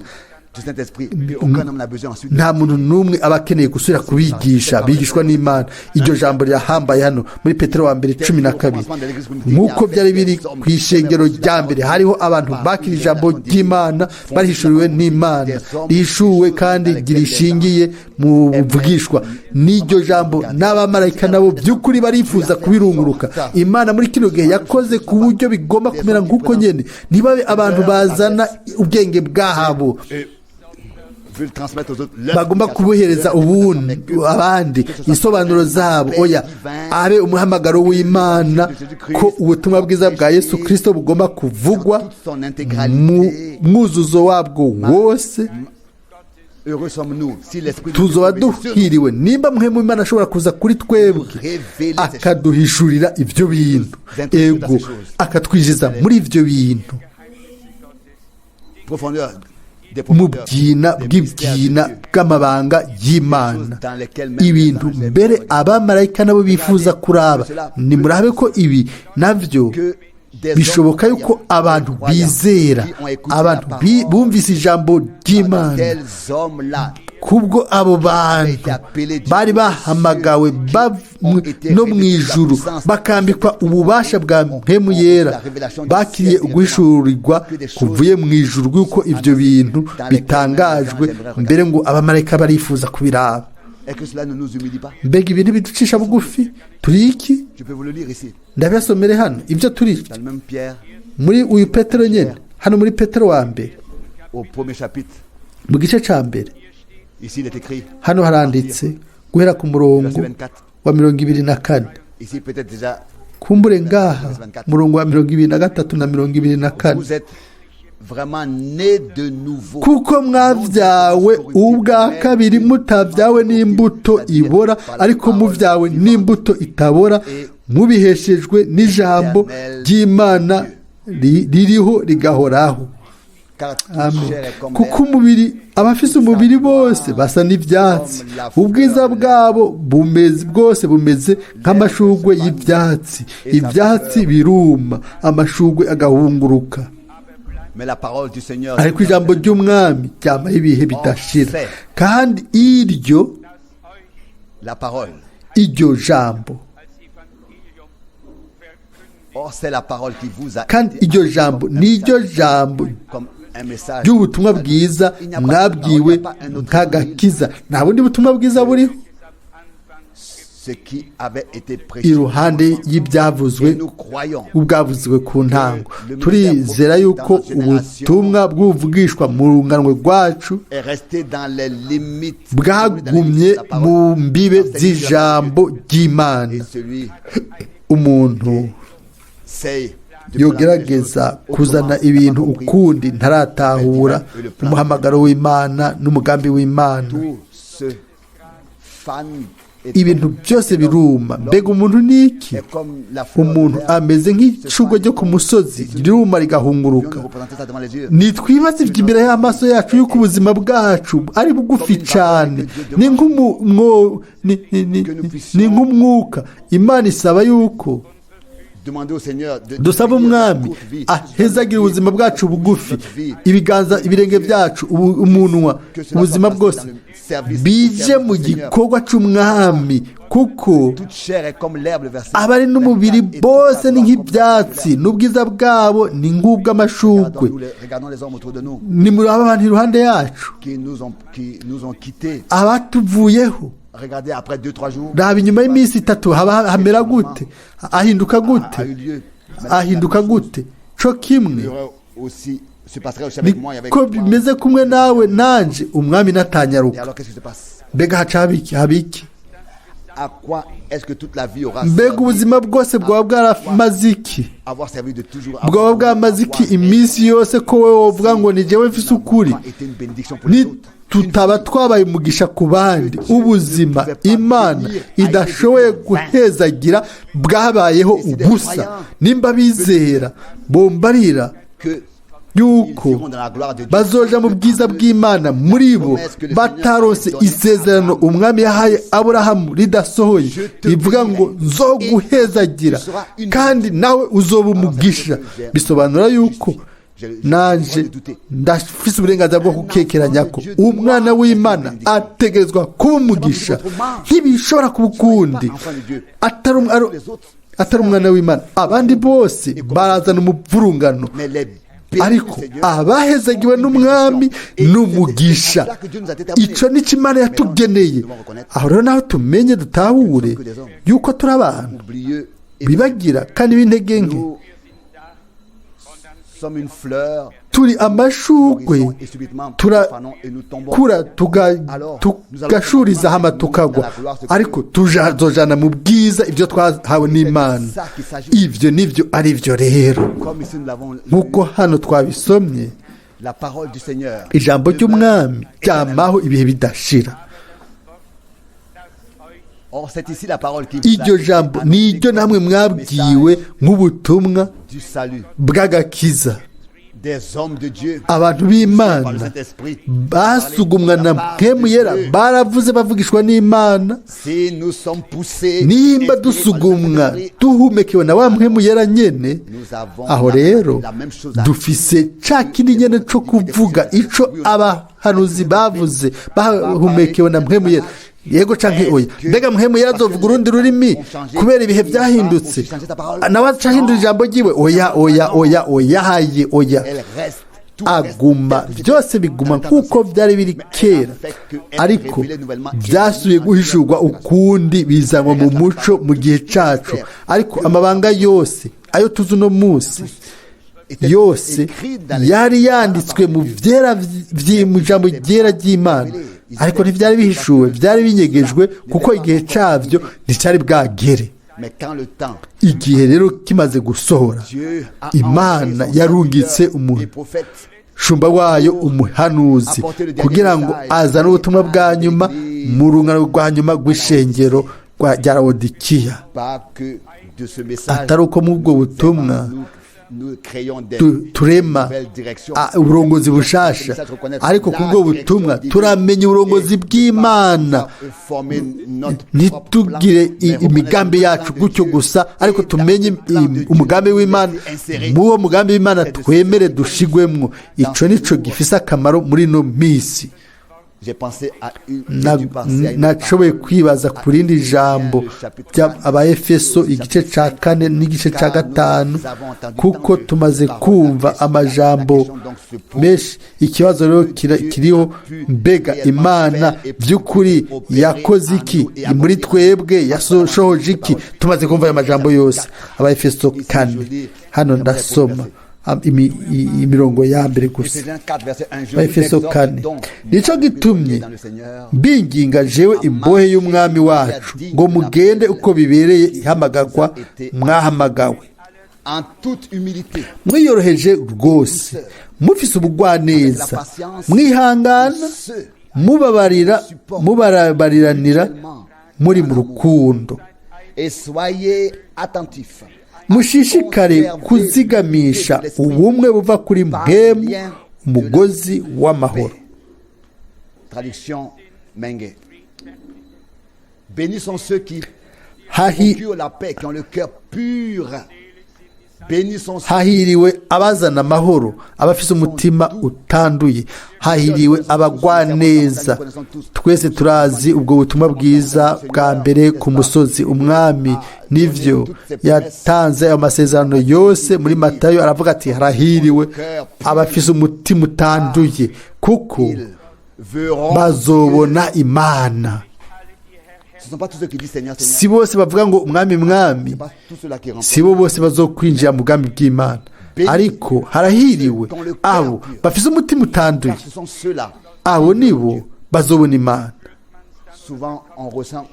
Nta muntu n'umwe aba akeneye gusubira kubigisha, bigishwa n'Imana. Iryo jambo rirahambaye hano muri Petero wa mbere 12. Nk'uko byari biri ku ishengero rya mbere, hariho abantu bakira ijambo ry'Imana barihishuriwe n'Imana, rihishuwe kandi rishingiye mu buvugishwa n'iryo jambo. N'abamarayika nabo by'ukuri barifuza kubirunguruka. Imana muri kino gihe yakoze ku buryo bigomba kumera nk'uko nyene, ntibabe abantu bazana ubwenge bwahabo. bagomba kubohereza ubundi abandi insobanuro zabo. Oya, abe umuhamagaro w'Imana ko ubutumwa bwiza bwa Yesu Kristo bugomba kuvugwa mu mwuzuzo wabwo wose. Tuzoba duhiriwe nimba Muhemu w'Imana ashobora kuza kuri twebwe akaduhishurira ibyo bintu, ego akatwinjiza muri ibyo bintu mu bw'ibwina bw'amabanga y'Imana, ibintu mbere abamarayika nabo bifuza kuraba. Nimurabe ko ibi navyo bishoboka yuko abantu bizera, abantu bumvise ijambo ry'Imana, kubwo abo bantu bari bahamagawe no mu ijuru bakambikwa ububasha bwa mpemu yera, bakiriye uguhishurirwa kuvuye mu ijuru yuko ibyo bintu bitangajwe mbere ngo abamarayika barifuza kubiraba. Mbega ibintu biducisha bugufi turi iki? Ndabasomere hano ibyo turi muri uyu Petero nyene, hano muri Petero wa mbere mu gice ca mbere. Hano haranditse guhera ku murongo wa 24, kumbure ngaha murongo wa 23 na 24, kuko mwavyawe ubwa kabiri mutavyawe n'imbuto ibora, ariko muvyawe n'imbuto itabora, mubiheshejwe n'ijambo ry'Imana ririho rigahoraho. Amen. Kuko umubiri, abafise umubiri bose basa n'ivyatsi, ubwiza bwabo bwose bumeze nk'amashugwe y'ivyatsi. Ivyatsi biruma, amashugwe agahunguruka, ariko ijambo ry'Umwami ryama ibihe bidashira. Kandi iryo jambo, kandi iryo jambo niryo jambo ry'ubutumwa bwiza mwabwiwe nk'agakiza. Nta bundi butumwa bwiza buriho iruhande y'ibyavuzwe, ubwavuzwe ku ntango. Turizera yuko ubutumwa bw'ubuvugishwa mu runganwe rwacu bwagumye mu mbibe z'ijambo ry'Imana. Umuntu yogerageza kuzana ibintu ukundi ntaratahura umuhamagaro w'Imana n'umugambi w'Imana. Ibintu byose biruma. Mbega umuntu niki? Umuntu ameze nk'icugwe ryo ku musozi, riruma rigahunguruka. Nitwibaze imbere y'amaso yacu yuko ubuzima bwacu ari bugufi cyane, ni nk'umwuka. Imana isaba yuko dusaba Umwami ahezagira ubuzima bwacu bugufi, ibiganza, ibirenge byacu, umunwa, ubuzima bwose bije mu gikorwa c'Umwami, kuko abari n'umubiri bose ni nk'ibyatsi, n'ubwiza bwabo ni nk'ubw'amashugwe. Ni muri aba bantu iruhande yacu abatuvuyeho. Raba inyuma y'iminsi 3 hamera gute? Ahinduka gute? Co kimwe niko bimeze kumwe nawe nanje, Umwami natanyaruka. Mbega habiki? Mbega ubuzima bwose bwaba bwaramaze iki? Bwaba bwamaze iki iminsi yose ko wowe wovuga ngo ni jewe mfise ukuri? Tutaba twabaye umugisha ku bandi. Ubuzima Imana idashoboye guhezagira bwabayeho ubusa. Nimba bizera bombarira yuko bazoja mu bwiza bw'Imana, muri bo batarose isezerano Umwami yahaye Aburahamu ridasohoye, rivuga ngo nzoguhezagira kandi nawe uzoba umugisha. Bisobanura yuko nanje ndafise uburenganzira bwo kukekeranya ko umwana w'Imana ategerezwa kuba umugisha. Ntibishobora kuba ukundi atari umwana w'Imana. Abandi bose barazana umuvurungano, ariko abahezagiwe n'Umwami n'umugisha. Ico ni Imana yatugeneye. Aho rero naho tumenye, dutahure yuko turi abantu bibagira kandi b'intege nke. turi amashugwe turakura tugashuriza hama tukagwa ariko tuzojana mu bwiza ibyo twahawe n'Imana. Ibyo nibyo ari byo rero nk'uko hano twabisomye, ijambo ry'umwami ryamaho ibihe bidashira. Iryo jambo ni iryo namwe mwabwiwe nk'ubutumwa bw'agakiza. Abantu b'Imana basugumwa na mpwemu yera, baravuze bavugishwa n'Imana. Nimba dusugumwa duhumekewe na wa mpwemu yera nyene, aho rero dufise ca kindi nyene co kuvuga ico abahanuzi bavuze bahumekewe na mpwemu yera. Yego canke oya? Mbega mpwemu yera azovuga urundi rurimi kubera ibihe byahindutse nawe acahindura ijambo ryiwe? Oya, aguma, byose biguma nk'uko byari biri kera, ariko byasubiye guhishurwa ukundi, bizanwa mu muco mu gihe cacu. Ariko amabanga yose ayo tuzi uno munsi yose yari yanditswe mu ijambo ryera ry'Imana, ariko ntibyari bihishuwe, byari binyegejwe kuko igihe cyabyo nticyari bwagere. Igihe rero kimaze gusohora, Imana yarungitse umushumba wayo, umuhanuzi, kugira ngo azane ubutumwa bwa nyuma mu rungano rwa nyuma rw'ishengero rya Lawodikiya. Atari uko muri ubwo butumwa turema uburongozi bushasha, ariko kubwo butumwa turamenya uburongozi bw'Imana. Ntitugire imigambi yacu gutyo gusa, ariko tumenye umugambi w'Imana. Muwo mugambi w'Imana twemere dushigwemwo. Ico nico gifise akamaro muri no misi. Nashoboye kwibaza ku rindi jambo Abaefeso igice ca 4 n'igice ca 5, kuko tumaze kumva amajambo menshi. Ikibazo rero kiriho, mbega Imana by'ukuri yakoze iki muri twebwe, yashohoje iki? Tumaze kumva aya majambo yose. Abaefeso 4, hano ndasoma imirongo ya mbere gusa. Abaefeso 4: nico gitumye mbinginga jewe imbohe y'umwami wacu ngo mugende uko bibereye ihamagagwa mwahamagawe, mwiyoroheje rwose, mufise ubugwaneza, mwihangana, mubabariranira muri mu rukundo, mushishikare kuzigamisha ubumwe buva kuri mpwemu, umugozi w'amahoro. Hahiriwe abazana amahoro, abafise umutima utanduye. Hahiriwe abagwaneza. Twese turazi ubwo butumwa bwiza bwa mbere ku musozi. Umwami nivyo yatanze ayo masezerano yose muri Matayo, aravuga ati harahiriwe abafise umutima utanduye, kuko bazobona Imana. Si bose bavuga ngo umwami mwami, si bo bose bazokwinjira mu bwami bw'Imana, ariko harahiriwe abo bafise umutima utanduye. Abo nibo bazobona Imana.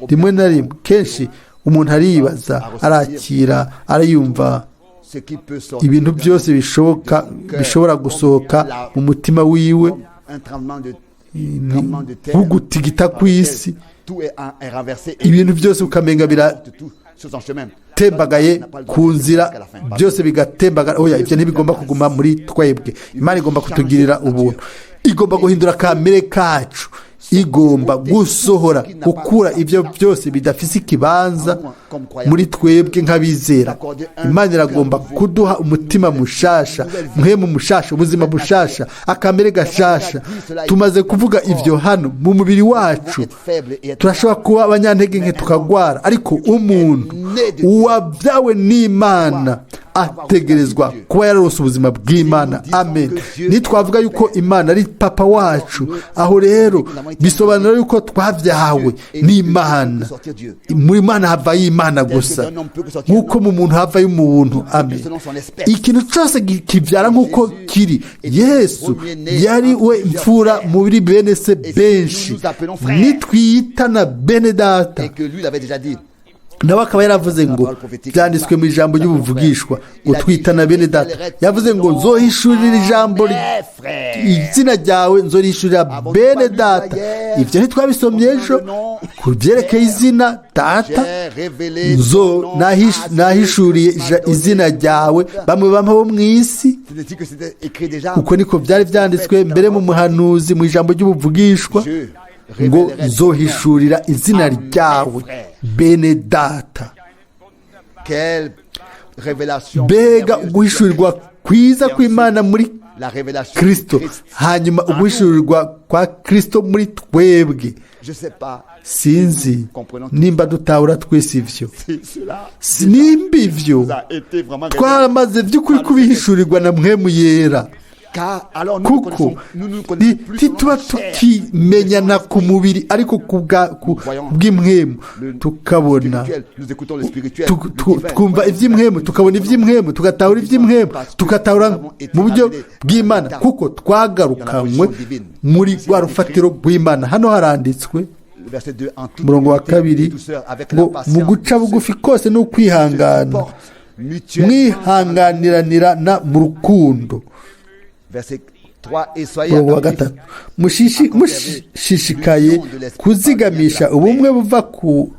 Rimwe na rimwe, kenshi umuntu aribaza, arakira, arayumva ibintu byose bishobora gusohoka mu mutima wiwe, gutigita kw'isi, ibintu byose ukamenga biratembagaye ku nzira, byose bigatembagara. Oya, ibyo ntibigomba kuguma muri twebwe. Imana igomba kutugirira ubuntu, igomba guhindura kamere kacu, igomba gusohora, gukura ibyo byose bidafise ikibanza muri twebwe nk'abizera. Imana iragomba kuduha umutima mushasha, mpwemu mushasha, ubuzima bushasha, akamere gashasha. Tumaze kuvuga ivyo hano. Mu mubiri wacu turashobora kuba abanyantege nke tukagwara, ariko umuntu uwabyawe n'Imana ategerezwa kuba yararose ubuzima bw'Imana. Amen. Nitwavuga yuko Imana ari papa wacu, aho rero bisobanura yuko twavyahawe n'Imana. Muri Imana havayo Imana gusa, nk'uko mu muntu havayo umuntu. Amen. Ikintu cyose kivyara nk'uko kiri. Yesu yari we mfura muri bene se benshi, nitwiyitana bene data. Nawe akaba yaravuze ngo byanditswe mu ijambo ry'ubuvugishwa ngo twitana bene data. Yavuze ngo nzohishurira ijambo izina ryawe, nzorishurira bene data. Ibyo ntitwabisomye ejo ku byerekeye izina data. Nahishuriye izina ryawe bamwe bo mu isi. Uko niko byari byanditswe mbere mu muhanuzi mu ijambo ry'ubuvugishwa ngo nzohishurira izina ryawe bene data. Mbega uguhishurirwa kwiza kw'Imana muri Kristo, hanyuma uguhishurirwa kwa Kristo muri twebwe. Sinzi nimba dutahura twese ivyo, nimba ivyo twaramaze vy'ukuri kubihishurirwa na Mpwemu Yera, kuko ntituba tukimenyana ku mubiri ariko bw'impwemu. Tukabona twumva iby'impwemu, tukabona iby'impwemu, tugatahura iby'impwemu, tugatahura mu buryo bw'Imana, kuko twagarukanywe muri rwa rufatiro rw'Imana. Hano haranditswe umurongo wa 2 ngo mu guca bugufi kose ni ukwihangana, mwihanganiranira mu rukundo. Umurongo wa 3 mushishikaye kuzigamisha ubumwe buva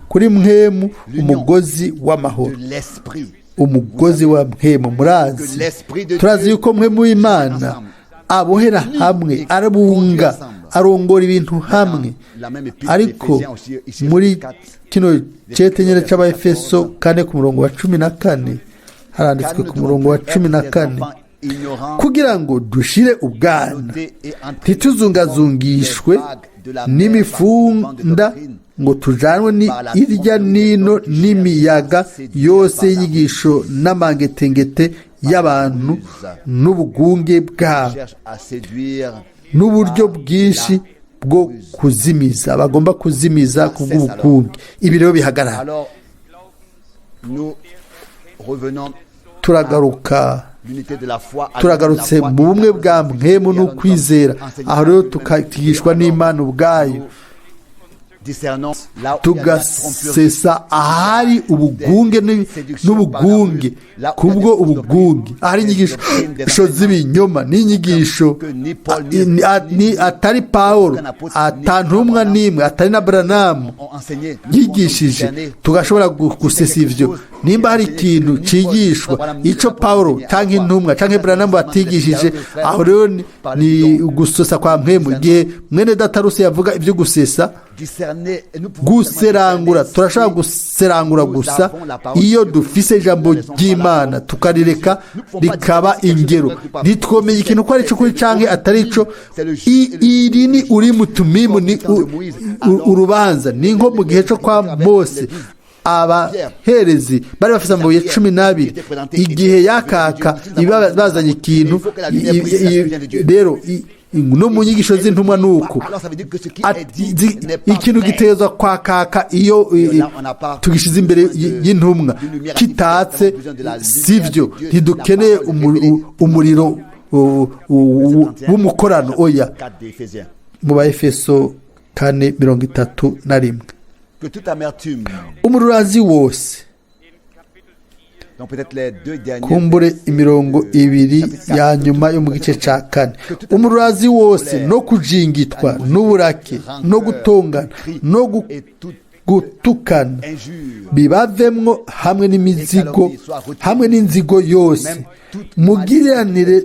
kuri Mpwemu, umugozi w'amahoro. Umugozi wa Mpwemu, turazi yuko Mpwemu w'Imana abohera hamwe, arabunga, arongora ibintu hamwe. Ariko muri kino cyetenyere cy'Abaefeso 4 ku murongo wa 14 haranditswe ku murongo wa 14 kugira ngo dushire ubwana, ntituzungazungishwe n'imifunda ngo tujanwe irya nino n'imiyaga yose y'inyigisho n'amangetengete y'abantu n'ubugunge bwabo n'uburyo bwinshi bwo kuzimiza, bagomba kuzimiza ku bw'ubukungu. Ibi rero bihagarara. Turagarutse mu bumwe bwa Mpwemu n'ukwizera, aho rero tukigishwa n'Imana ubwayo, tugasesa ahari ubugunge n'ubugunge, kubwo ubugunge ahari inyigisho z'ibinyoma n'inyigisho atari Pawulo, atantumwa n'imwe, atari na Branamu yigishije. Tugashobora gusesa ivyo. Nimba hari ikintu cigishwa ico Pawulo canke intumwa canke Branamu batigishije, aho rero ni gusosa kwa Mpwemu. Igihe mwene data Rusi yavuga ibyo gusesa, guserangura, turashobora guserangura gusa iyo dufise ijambo ry'Imana tukarireka rikaba ingero. Ntitwomeye ikintu ko ari cyo kuri canke atari cyo. Iri ni uri mutumimu, ni urubanza. Ni nko mu gihe cyo kwa Mose, abaherezi bari bafise amabuye 12. Igihe yakaka bazanye ikintu rero no mu nyigisho z'intumwa nuko ikintu gitezwa kwa kaka iyo tugishize imbere y'intumwa kitatse, sivyo. Ntidukeneye umuriro w'umukorano, oya. Mu Baefeso 4:31 umururazi wose, kumbure imirongo 2 ya nyuma yo mu gice ca 4, umururazi wose no kujingitwa n'uburake no gutongana no gutukana bibavemwo hamwe n'imizigo, hamwe n'inzigo yose, mugiranire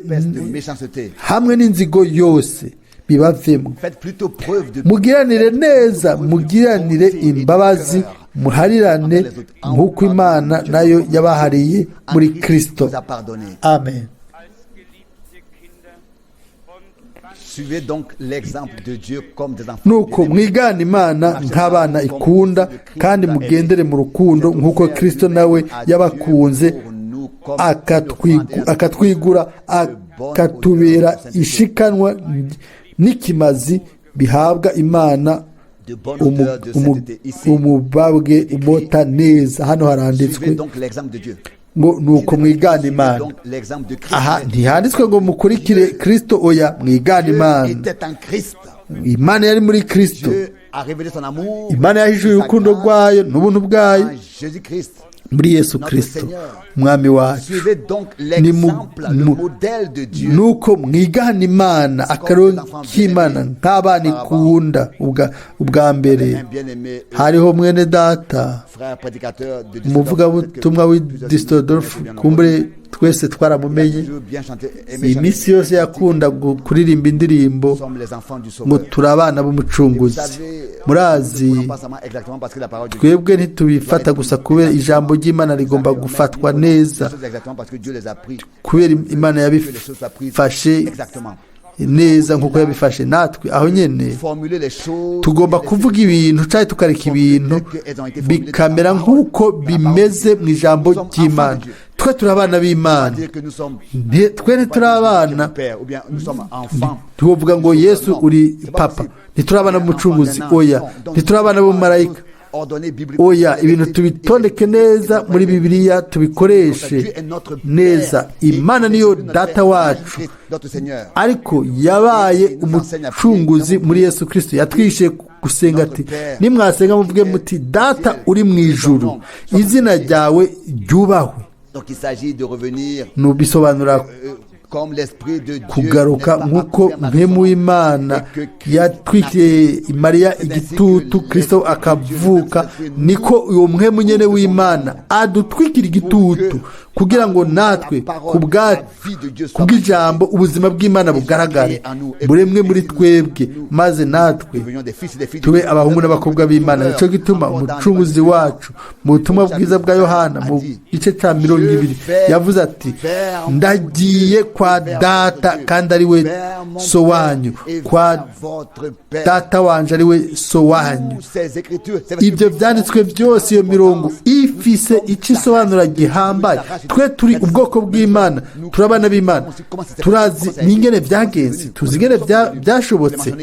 hamwe n'inzigo yose bibavemo. Mugiranire neza, mugiranire imbabazi, muharirane nk'uko Imana nayo yabahariye muri Kristo. Amen. Nuko mwigana Imana nk'abana ikunda, kandi mugendere mu rukundo nk'uko Kristo nawe yabakunze akatwigura akatubera ishikanwa n'ikimazi bihabwa Imana umubabwe umota neza. Hano haranditswe ngo nuko mwigana Imana. Aha ntihanditswe ngo mukurikire Kristo, oya, mwigana Imana. Imana yari muri Kristo. Imana yahishuye urukundo rwayo n'ubuntu bwayo muri Yesu Kristo umwami wacu. Nuko mwigana Imana, akaroro k'Imana nk'abana ikunda. Ubwa mbere hariho mwene data umuvugabutumwa w'Disseldorf, kumbure twese twaramumenye. Iyi minsi yose yakunda kuririmba indirimbo ngo turi abana b'umucunguzi. Murazi twebwe ntitubifata gusa kubera ijambo ry'Imana rigomba gufatwa neza, kubera Imana yabifashe neza nk'uko yabifashe. Natwe aho nyene tugomba kuvuga ibintu cyangwa tukareka ibintu bikamera nk'uko bimeze mu ijambo ry'Imana. Twe turi abana b'Imana, twe ntituri abana tuvuga ngo Yesu uri papa, ntituri abana b'umucunguzi, oya, ntituri abana b'umumarayika, oya. Ibintu tubitondeke neza muri Bibiliya, tubikoreshe neza. Imana niyo data wacu, ariko yabaye umucunguzi muri Yesu Kristo. Yatwishe gusenga ati nimwasenga muvuge muti data uri mu ijuru, izina ryawe ryubahwe. Nubisobanura kugaruka nk'uko mpemu w'Imana yatwikiriye Mariya igitutu, Kristo akavuka, niko uwo mpemu nyene w'Imana adutwikira igitutu kugira ngo natwe kubw'ijambo ubuzima bw'Imana bugaragare buremwe muri twebwe, maze natwe tube abahungu n'abakobwa b'Imana. Nico gituma umucunguzi wacu mu butumwa bwiza bwa Yohana mu gice cya 20 yavuze ati ndagiye kwa data kandi ari we so wanyu, kwa data wanje ari we so wanyu. Ibyo byanditswe byose, iyo mirongo ifise icyo isobanura gihambaye. Twe turi ubwoko bw'Imana, turi abana b'Imana, turazi n'ingene byagenze, tuzi ingene byashobotse.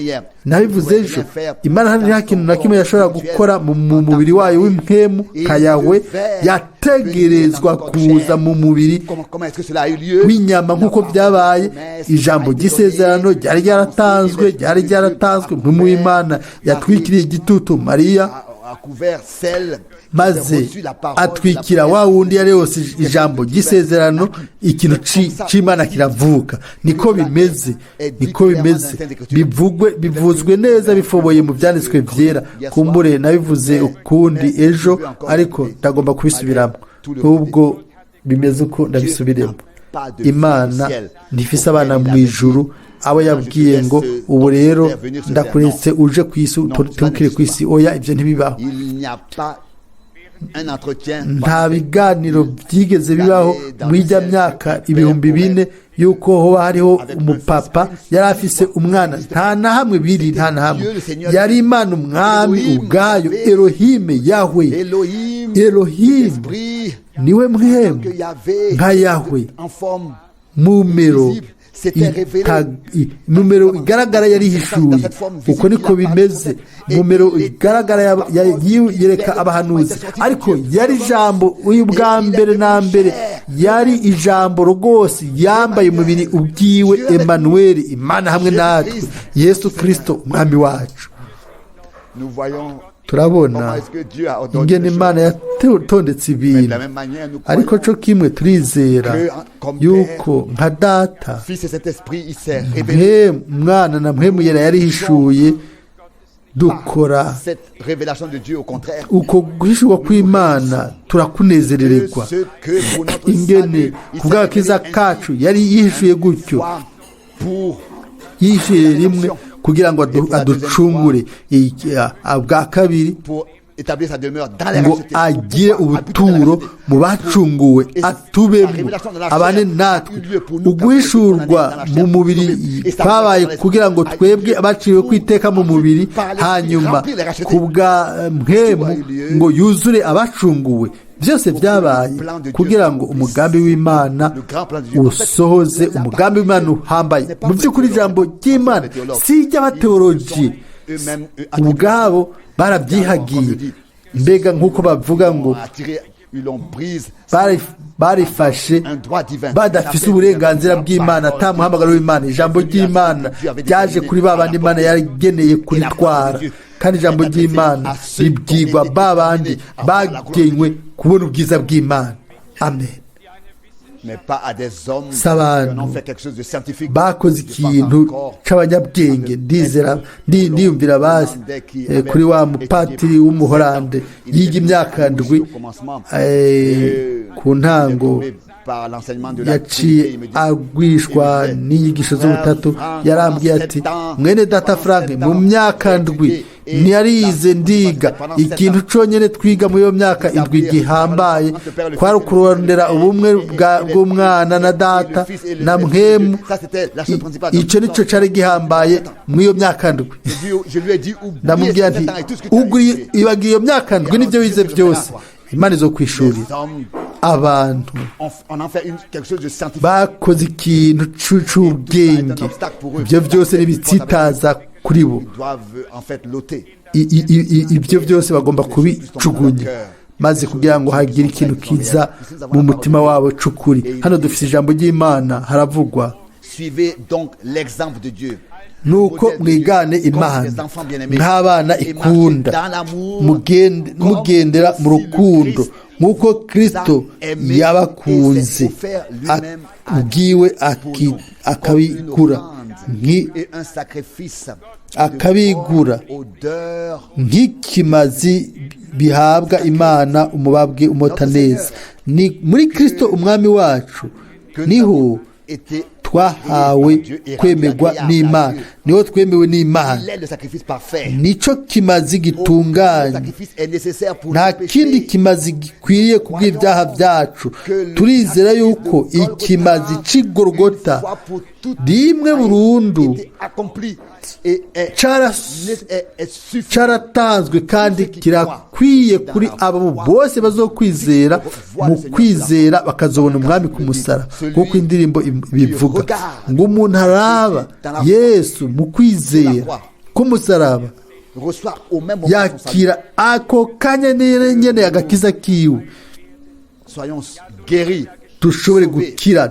Nabivuze ejo, Imana nta kintu na kimwe yashobora gukora mu mubiri wayo w'impemu nka Yahwe. Yategerezwa kuza mu mubiri w'inyama nk'uko byabaye. Ijambo ry'isezerano ryari ryaratanzwe mu w'Imana yatwikiriye igitutu Mariya, maze atwikira wa wundi yari yose ijambo ry'isezerano, ikintu c'Imana kiravuka. Niko bimeze, bivuzwe neza, bifoboye mu byanditswe vyera. Kumbure nabivuze ukundi ejo, ariko ndagomba kubisubiramo ubwo bimeze uko ndabisubiremo. Imana ntifise abana mu ijuru abo yabwiye ngo ubu rero ndakuretse uje ku isi tukire ku isi. Oya, ibyo ntibibaho. Nta biganiro byigeze bibaho muri ijya myaka 2000 yuko hoba hariho umupapa yari afise umwana. Nta na hamwe biri, nta na hamwe. Yari Imana umwami ubwayo, Elohim, Yahwe. Elohim niwe mpemu nka Yahwe. Numero igaragara yarihishuye. Uko niko bimeze. Numero igaragara yereka abahanuzi, ariko yari ijambo ubwa mbere na mbere, yari ijambo rwose yambaye umubiri ubwiwe, Emmanuel, Imana hamwe natwe, Yesu Kristo umwami wacu. Turabona ingene Imana yatondetse ibintu, ariko cyo kimwe turizera yuko nka data mwana na mpemu yarihishuye. Dukora uko guhishurwa kw'Imana, turakunezererwa ingene kubw'agakiza kacu yari yihishuye gutyo, yihishuye rimwe kugira ngo aducungure, bwa kabiri ngo agire ubuturo mu bacunguwe, atubemo, abane natwe. Uguhishurwa mu mubiri kwabaye kugira ngo twebwe abaciwe kwiteka mu mubiri, hanyuma kubwa mpemu ngo yuzure abacunguwe. byose byabaye kugira ngo umugambi w'Imana usohoze, umugambi w'Imana uhambaye. Mu by'ukuri ijambo ry'Imana si iry'abateoloji ubwabo barabyihagiye, mbega nk'uko bavuga ngo barifashe badafise uburenganzira bw'Imana, ata muhamagaro w'Imana. Ijambo ry'Imana ryaje kuri ba bandi Imana yarageneye kuritwara, kandi ijambo ry'Imana ribwirwa ba bandi bagenywe kubona ubwiza bw'Imana. Amen. Si abantu bakoze ikintu c'abanyabwenge. Ndiyumvira bazi kuri wa mupatiri w'umuhorande yiga imyaka ndwi ku ntango yaciye agwishwa n'inyigisho z'ubutatu. Yarambwiye ati, mwene data Frank, mu myaka ndwi ntiyarize ndiga ikintu conyene twiga muri iyo myaka indwi gihambaye kwari ukurondera ubumwe bw'umwana na data na mpwemu. Ico nico cari gihambaye muri iyo myaka ndwi. Ndamubwira ati, ibagiye iyo myaka ndwi n'ivyo wize byose Imana izokwishurira. Abantu bakoze ikintu c'ubwenge, ibyo byose n'ibitsitaza kuri bo. Ibyo byose bagomba kubicugunya, maze kugira ngo hagire ikintu kiza mu mutima wabo c'ukuri. Hano dufite ijambo ry'Imana, haravugwa nuko mwigane Imana nk'abana ikunda, mugendera mu rukundo nk'uko Kristo yabakunze ubwiwe akabigura nk'ikimazi bihabwa Imana umubabwe umota neza. Ni muri Kristo umwami wacu niho twahawe kwemerwa n'Imana, niho twemewe n'Imana. Nico kimazi gitunganye, nta kindi kimazi gikwiriye kubw'ibyaha byacu. Turizera yuko ikimazi c'Igorogota rimwe burundu caratanzwe kandi kirakwiye kuri abo bose bazokwizera. Mu kwizera bakazobona umwami ku musaraba, kuko indirimbo bivuga ngo umuntu araba Yesu mu kwizera ku musaraba yakira ako kanya nyene agakiza kiwe, dushobore gukira,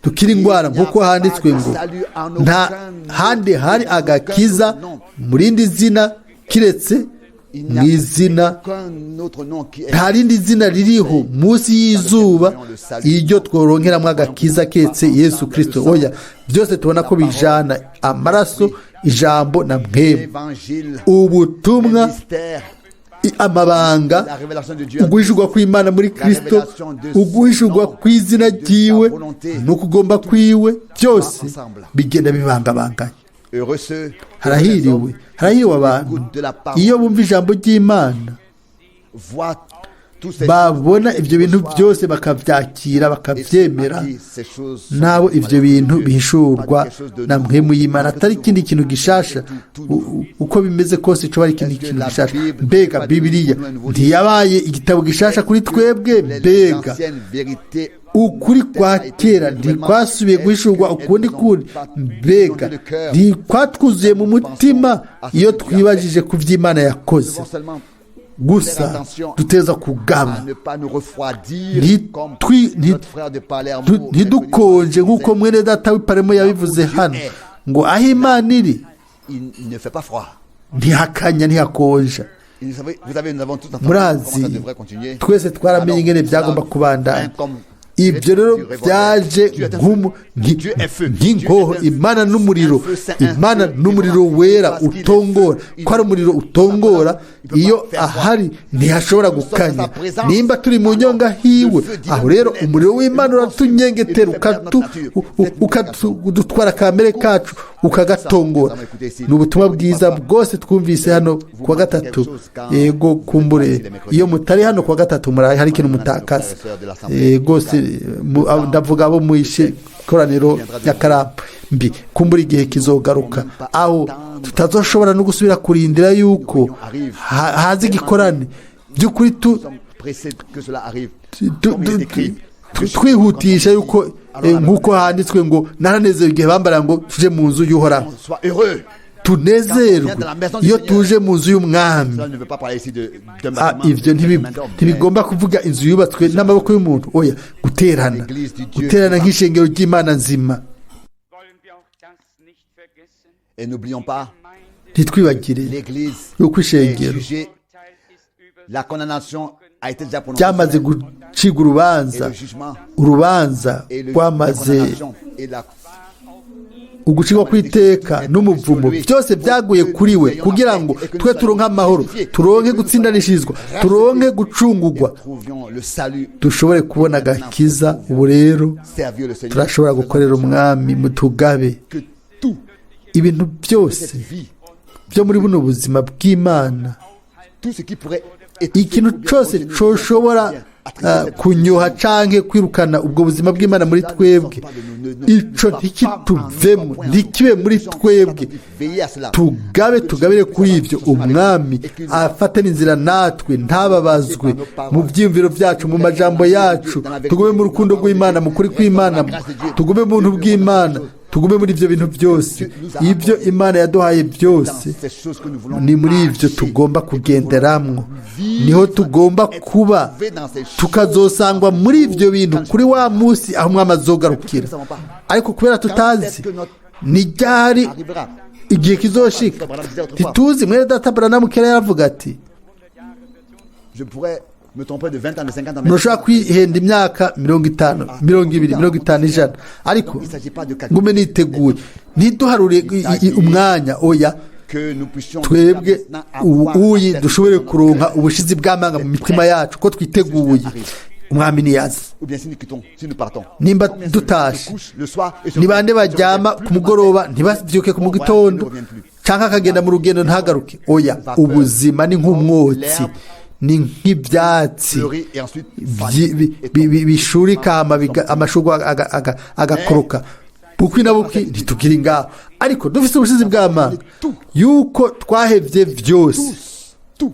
dukira indwara nk'uko handitswe ngo nta handi hari agakiza mu rindi zina kiretse mu izina, nta rindi zina ririho munsi y'izuba iryo tworonkeramwo agakiza keretse Yesu Kristo. Oya, byose tubona ko bijana amaraso, ijambo na mpwemu, ubutumwa, amabanga, uguhishurwa kw'Imana muri Kristo, uguhishurwa kw'izina ryiwe n'ukugomba kwiwe, byose bigenda bibangabanganye. Harahiriwe abantu iyo bumva ijambo ry'Imana, babona ibyo bintu byose bakabyakira, bakabyemera, nabo ibyo bintu bihishurwa na mpwemu y'Imana, atari ikindi kintu gishasha. Uko bimeze kose ico bari ikindi kintu gishasha. Mbega Bibiliya ntiyabaye igitabo gishasha kuri twebwe? Mbega ukuri kwa kera ntikwasubiye guhishurwa ukundi kundi? Mbega ntikwatwuzuye mu mutima iyo twibajije ku vy'Imana yakoze? Gusa duteza kugaba, ntidukonje nk'uko mwene data w'Iparemo yabivuze hano ngo aho Imana iri ntihakanya ntihakonja. Murazi twese twaramenye ingene byagomba kubandanya. Ibyo rero byaje nk'inkoho, Imana n'umuriro wera utongora. Ko ari umuriro utongora, iyo ahari ntihashobora gukanya. Nimba turi mu nyonga hiwe, aho rero umuriro w'Imana uratunyengetera ukadutwara kamere kacu ukagatongora. Ni ubutumwa bwiza bwose twumvise hano kuwa gatatu. Yego kumbure iyo mutari hano kuwa gatatu murayi hari ikintu mutakaza. Rwose ndavuga abo muishe koraniro y'akarambi, kumbura igihe kizogaruka aho tutazoshobora no gusubira kurindira yuko hazi igikorane by'ukuri twihutisha yuko nk'uko handitswe ngo naranezerewe igihe bambara ngo tuje mu nzu y'uhoraho, tunezerwe iyo tuje mu nzu y'umwami. Ibyo ntibigomba kuvuga inzu yubatswe n'amaboko y'umuntu, oya, guterana nk'ishengero ry'Imana nzima. ntitwibagire yuko ishengero ryamaze gucibwa urubanza rwamaze ugucibwa kw'iteka n'umuvumo, byose byaguye kuri we kugira ngo twe turonke amahoro, turonke gutsindanishirizwa, turonke gucungurwa, dushobore kubona agakiza. Ubu rero turashobora gukorera umwami mutugabe ibintu byose byo muri buno buzima bw'Imana. Ikintu cyose coshobora kunyoha canke kwirukana ubwo buzima bw'Imana muri twebwe, ico ntikituvemo, ntikibe muri twebwe. Tugabire kuri ivyo, umwami afate n'inzira natwe, ntababazwe mu byiyumviro byacu, mu majambo yacu, tugume mu rukundo rw'Imana, mu kuri kw'Imana, tugume mu buntu bw'Imana, tugume muri ibyo bintu byose. Ibyo Imana yaduhaye byose ni muri ibyo tugomba kugenderamwo, niho tugomba kuba, tukazosangwa muri ibyo bintu kuri wa munsi aho umwami azogarukira. Ariko kubera tutazi ni ryari igihe kizoshika, ntituzi. Mwene data Branham kera yaravuga ati ntushobora kwihenda imyaka 50, 20, 50, 100, ariko ngume niteguye, ntiduharure umwanya, oya, twebwe uyi dushobore kuronka ubushizi bw'amanga mu mitima yacu ko twiteguye. Umwami niyaza. Nimba dutashe, ni bande baryama ku mugoroba ntibavyuke ku mugitondo, canke akagenda mu rugendo ntagaruke? Oya, ubuzima ni nk'umwotsi, ni nk'ibyatsi bishurika amashurwe agakoroka bukwi na bukwi, ntitugira ngaho. Ariko dufise ubushizi bw'Imana yuko twahevye byose,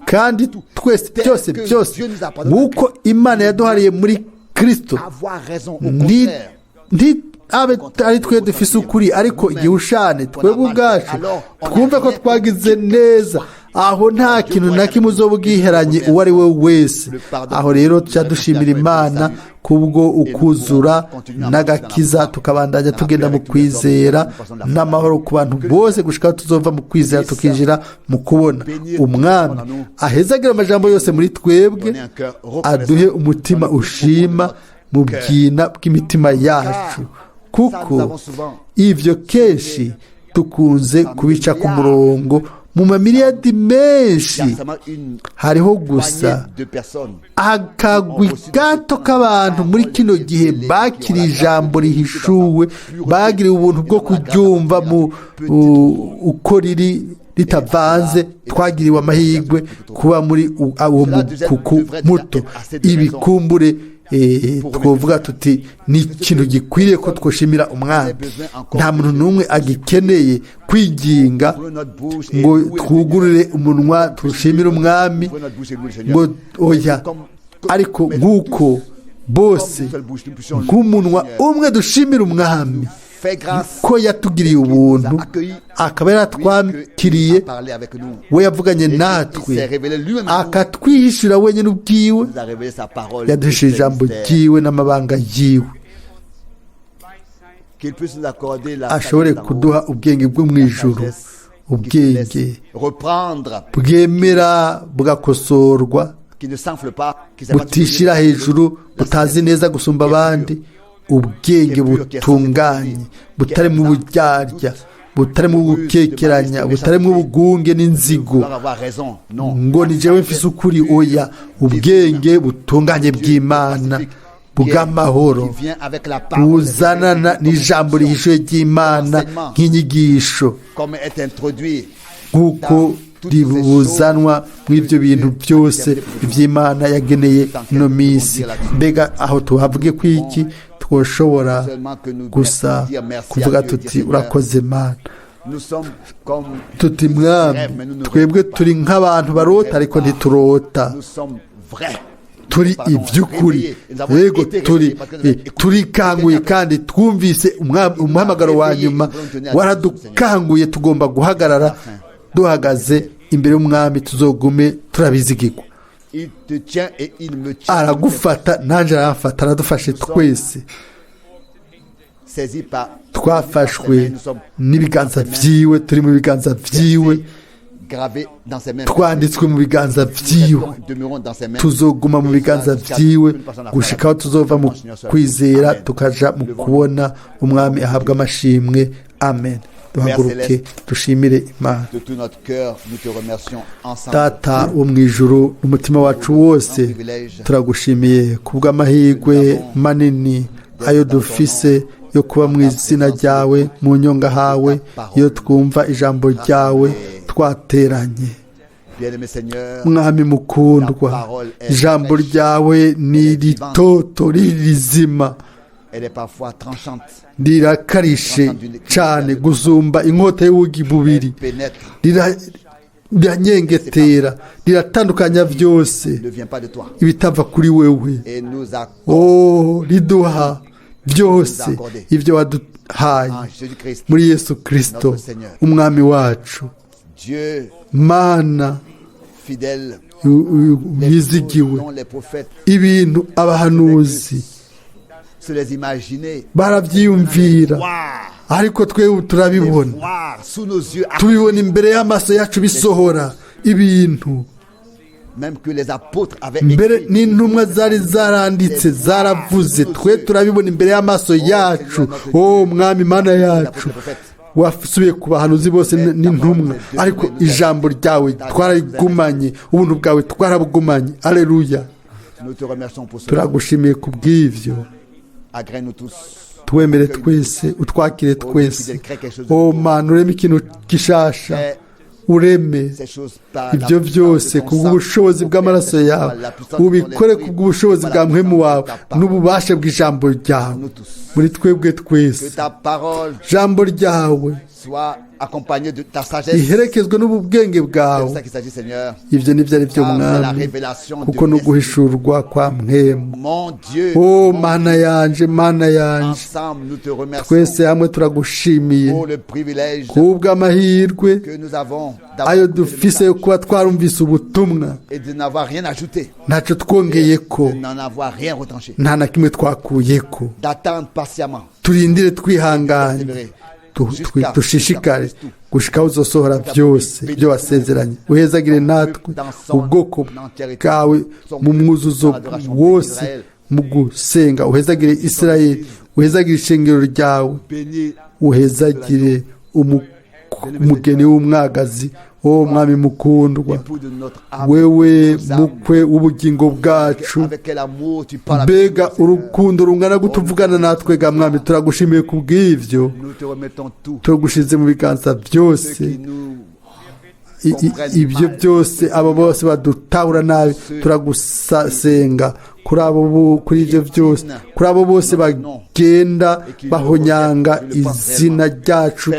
kandi twese byose nk'uko Imana yaduhariye muri Kristo, abe ari twe dufise ukuri, ariko igihushane twebwe ubwacu twumve ko twagize neza. Aho nta kintu na kimwe uzobwiheranye uwo ari we wese. Aho rero tuca dushimira Imana kubwo ukuzura n'agakiza, tukabandanya tugenda mu kwizera n'amahoro ku bantu bose, gushika tuzova mu kwizera tukinjira mu kubona. Umwami ahezagira amajambo yose muri twebwe, aduhe umutima ushima mu bwina bw'imitima yacu, kuko ivyo kenshi tukunze kubica ku murongo. Mu mamiliyadi menshi hariho gusa akagwi gato k'abantu muri kino gihe bakiri ijambo rihishuwe, bagiriwe ubuntu bwo kuryumva mu uko ritavanze. Twagiriwe amahirwe kuba muri uwo mukuku muto. Ibikumbure twovuga tuti ni ikintu gikwiriye ko twoshimira umwami. Nta muntu n'umwe agikeneye kwinginga ngo twugurure umunwa tushimire umwami ngo oya, ariko nk'uko bose nk'umunwa umwe dushimira umwami ko yatugiriye ubuntu, akaba yaratwakiriye, we yavuganye natwe, akatwihishura wenyine ubwiwe, yaduhishije ijambo ryiwe n'amabanga yiwe. Ashobore kuduha ubwenge bwo mu ijuru, ubwenge bwemera bugakosorwa, butishira hejuru, butazi neza gusumba abandi, ubwenge butunganye, butari mu buryarya, butari mu gukekeranya, butari mu bugunge n'inzigo ngo ni jewe mfise ukuri. Oya, ubwenge butunganye bw'Imana bw'amahoro buzanana n'ijambo rihishuye ry'Imana nk'inyigisho, nk'uko ribuzanwa mw'ibyo bintu byose iby'Imana yageneye ino minsi. Mbega aho tuhavuge kwiki, twoshobora gusa kuvuga tuti urakoze Mana, tuti mwami, twebwe turi nk'abantu barota ariko ntiturota, turi iby'ukuri yego turikanguye kandi twumvise umuhamagaro wa nyuma waradukanguye tugomba guhagarara duhagaze imbere y'umwami tuzogume turabizigirwa aragufata nanjye aramfata aradufashe twese twafashwe n'ibiganza byiwe turi mu biganza byiwe twanditswe mu biganza byiwe tuzoguma mu biganza byiwe gushikaho tuzova mu kwizera tukaja mu kubona umwami ahabwa amashimwe amen duhaguruke dushimire imana data wo mu ijuru umutima wacu wose turagushimiye kubw'amahirwe manini ayo dufise yo kuba mu izina ryawe mu nyonga hawe iyo twumva ijambo ryawe twateranye mwami mukundwa ijambo ryawe ni ritoto ririzima rirakarishe cyane gusumba inkota y'ubugi bubiri riranyengetera riratandukanya byose ibitava kuri wewe riduha byose ibyo waduhaye muri Yesu Kristo umwami wacu mana yizigiwe ibintu abahanuzi barabyiyumvira ariko twewe turabibona tubibona imbere y'amaso yacu bisohora ibintu mbere n'intumwa zari zaranditse zaravuze twe turabibona imbere y'amaso yacu mwami mana yacu wasubiye ku bahanuzi bose n'intumwa ariko ijambo ryawe twararigumanye ubuntu bwawe twarabugumanye aleluya turagushimiye ku bw'ibyo twemere twese utwakire twese mana ureme ikintu gishasha ureme ibyo byose kubw'ubushobozi bw'amaraso yawe ubikore kubw'ubushobozi bwa mpwemu wawe n'ububasha bw'ijambo ryawe muri twebwe twese ijambo ryawe iherekezwe n'ubwenge bwawe ibyo nibyo ari byo mwami kuko no guhishurwa kwa mpwemu mana yanje twese hamwe turagushimiye kubw'amahirwe ayo dufise yo kuba twarumvise ubutumwa ntacyo twongeye ko nta na kimwe twakuye ko turindire twihanganye dushishikare gushikaho uzosohora byose ibyo wasezeranye uhezagire natwe ubwoko bwawe mu mwuzuzo wose mu gusenga uhezagire Isirayeli uhezagire ishengero ryawe uhezagire umugeni w'umwagazi mwami mukundwa wewe mukwe w'ubugingo bwacu mbega urukundo rungana gutuvugana natwe ga mwami turagushimiye ku bw'ibyo turagushize mu biganza byose ibyo byose abo bose badutahura nabi turagusenga kuri ibyo byose kuri abo bose bagenda bahonyanga izina ryacu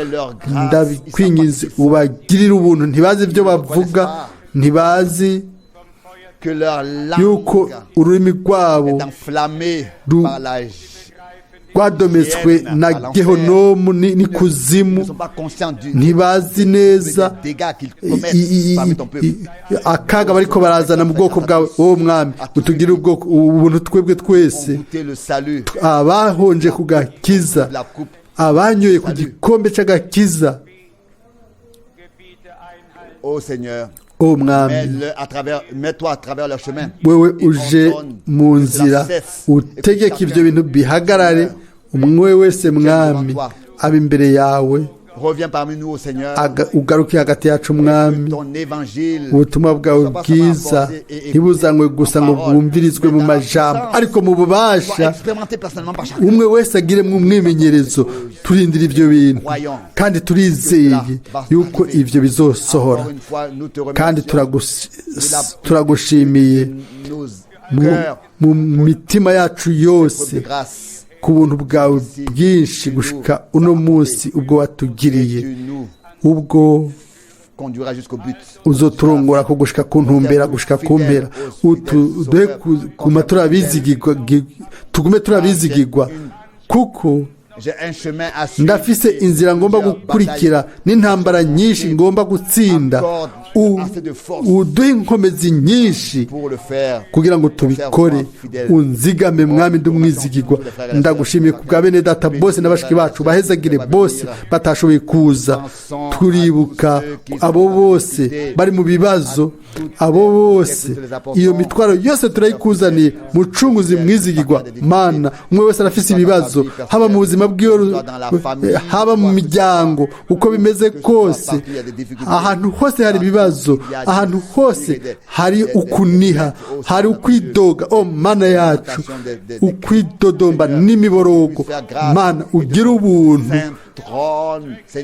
ndabikwingize ubagirire ubuntu ntibazi ibyo bavuga ntibazi yuko ururimi rwabo rwadometswe na gehonomu n'ikuzimu ntibazi neza akaga bariko barazana mu bwoko bwawe mwami utugire ubuntu twebwe twese abahonje ku gakiza abanyoye ku gikombe cy'agakiza mwami wewe uje mu nzira utegeka ibyo bintu bihagarare umwe wese mwami aba imbere yawe ugaruke hagati yacu mwami ubutumwa bwawe bwiza ntibuzanywe gusa ngo bwumvirizwe mu majambo ariko mu bubasha umwe wese agiremo umwimenyerezo turindira ibyo bintu kandi turizeye yuko ibyo bizosohora kandi turagushimiye mu mitima yacu yose ku buntu bwawe bwinshi gushika uno munsi ubwo watugiriye ubwo conduira jusqu'au but. uzoturongora ko gushika ku ntumbera gushika ku mpera uduhe kuma turabizigirwa tugume turabizigirwa kuko J'ai un chemin à suivre. ndafise inzira ngomba gukurikira n'intambara nyinshi ngomba gutsinda uduhe inkomezi nyinshi Pour le faire. kugira ngo tubikore unzigame mwami ndumwizigirwa ndagushimiye ku bwa bene data bose n'abashiki bacu bahezagire bose batashoboye kuza turibuka abo bose bari mu bibazo abo bose iyo mitwaro yose turayikuzaniye mucunguzi mwizigirwa mana umwe wese arafise ibibazo haba mu buzima bwiwe haba mu miryango uko bimeze kose ahantu hose hari ibibazo ahantu hose hari ukuniha hari ukwidoga mana yacu ukwidodomba n'imiborogo mana ugira ubuntu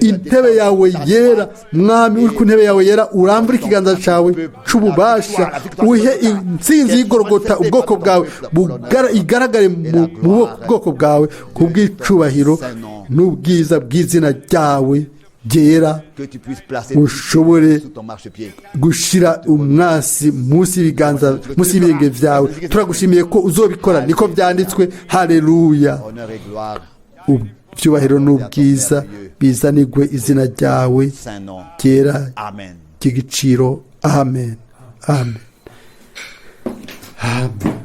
intebe yawe yera mwami uri ku ntebe yawe yera urambura ikiganza cyawe c'ububasha uhe intsinzi y'igorogota ubwoko bwawe igaragare mu bwoko bwawe kubw'icubahiro n'ubwiza bw'izina ryawe ryera ushobore gushira umwasi munsi y'ibiganza munsi y'ibirenge byawe turagushimiye ko uzobikora niko byanditswe haleluya ibyubahiro n'ubwiza bizanigwe izina ryawe ryera ry'igiciro amen amen amen.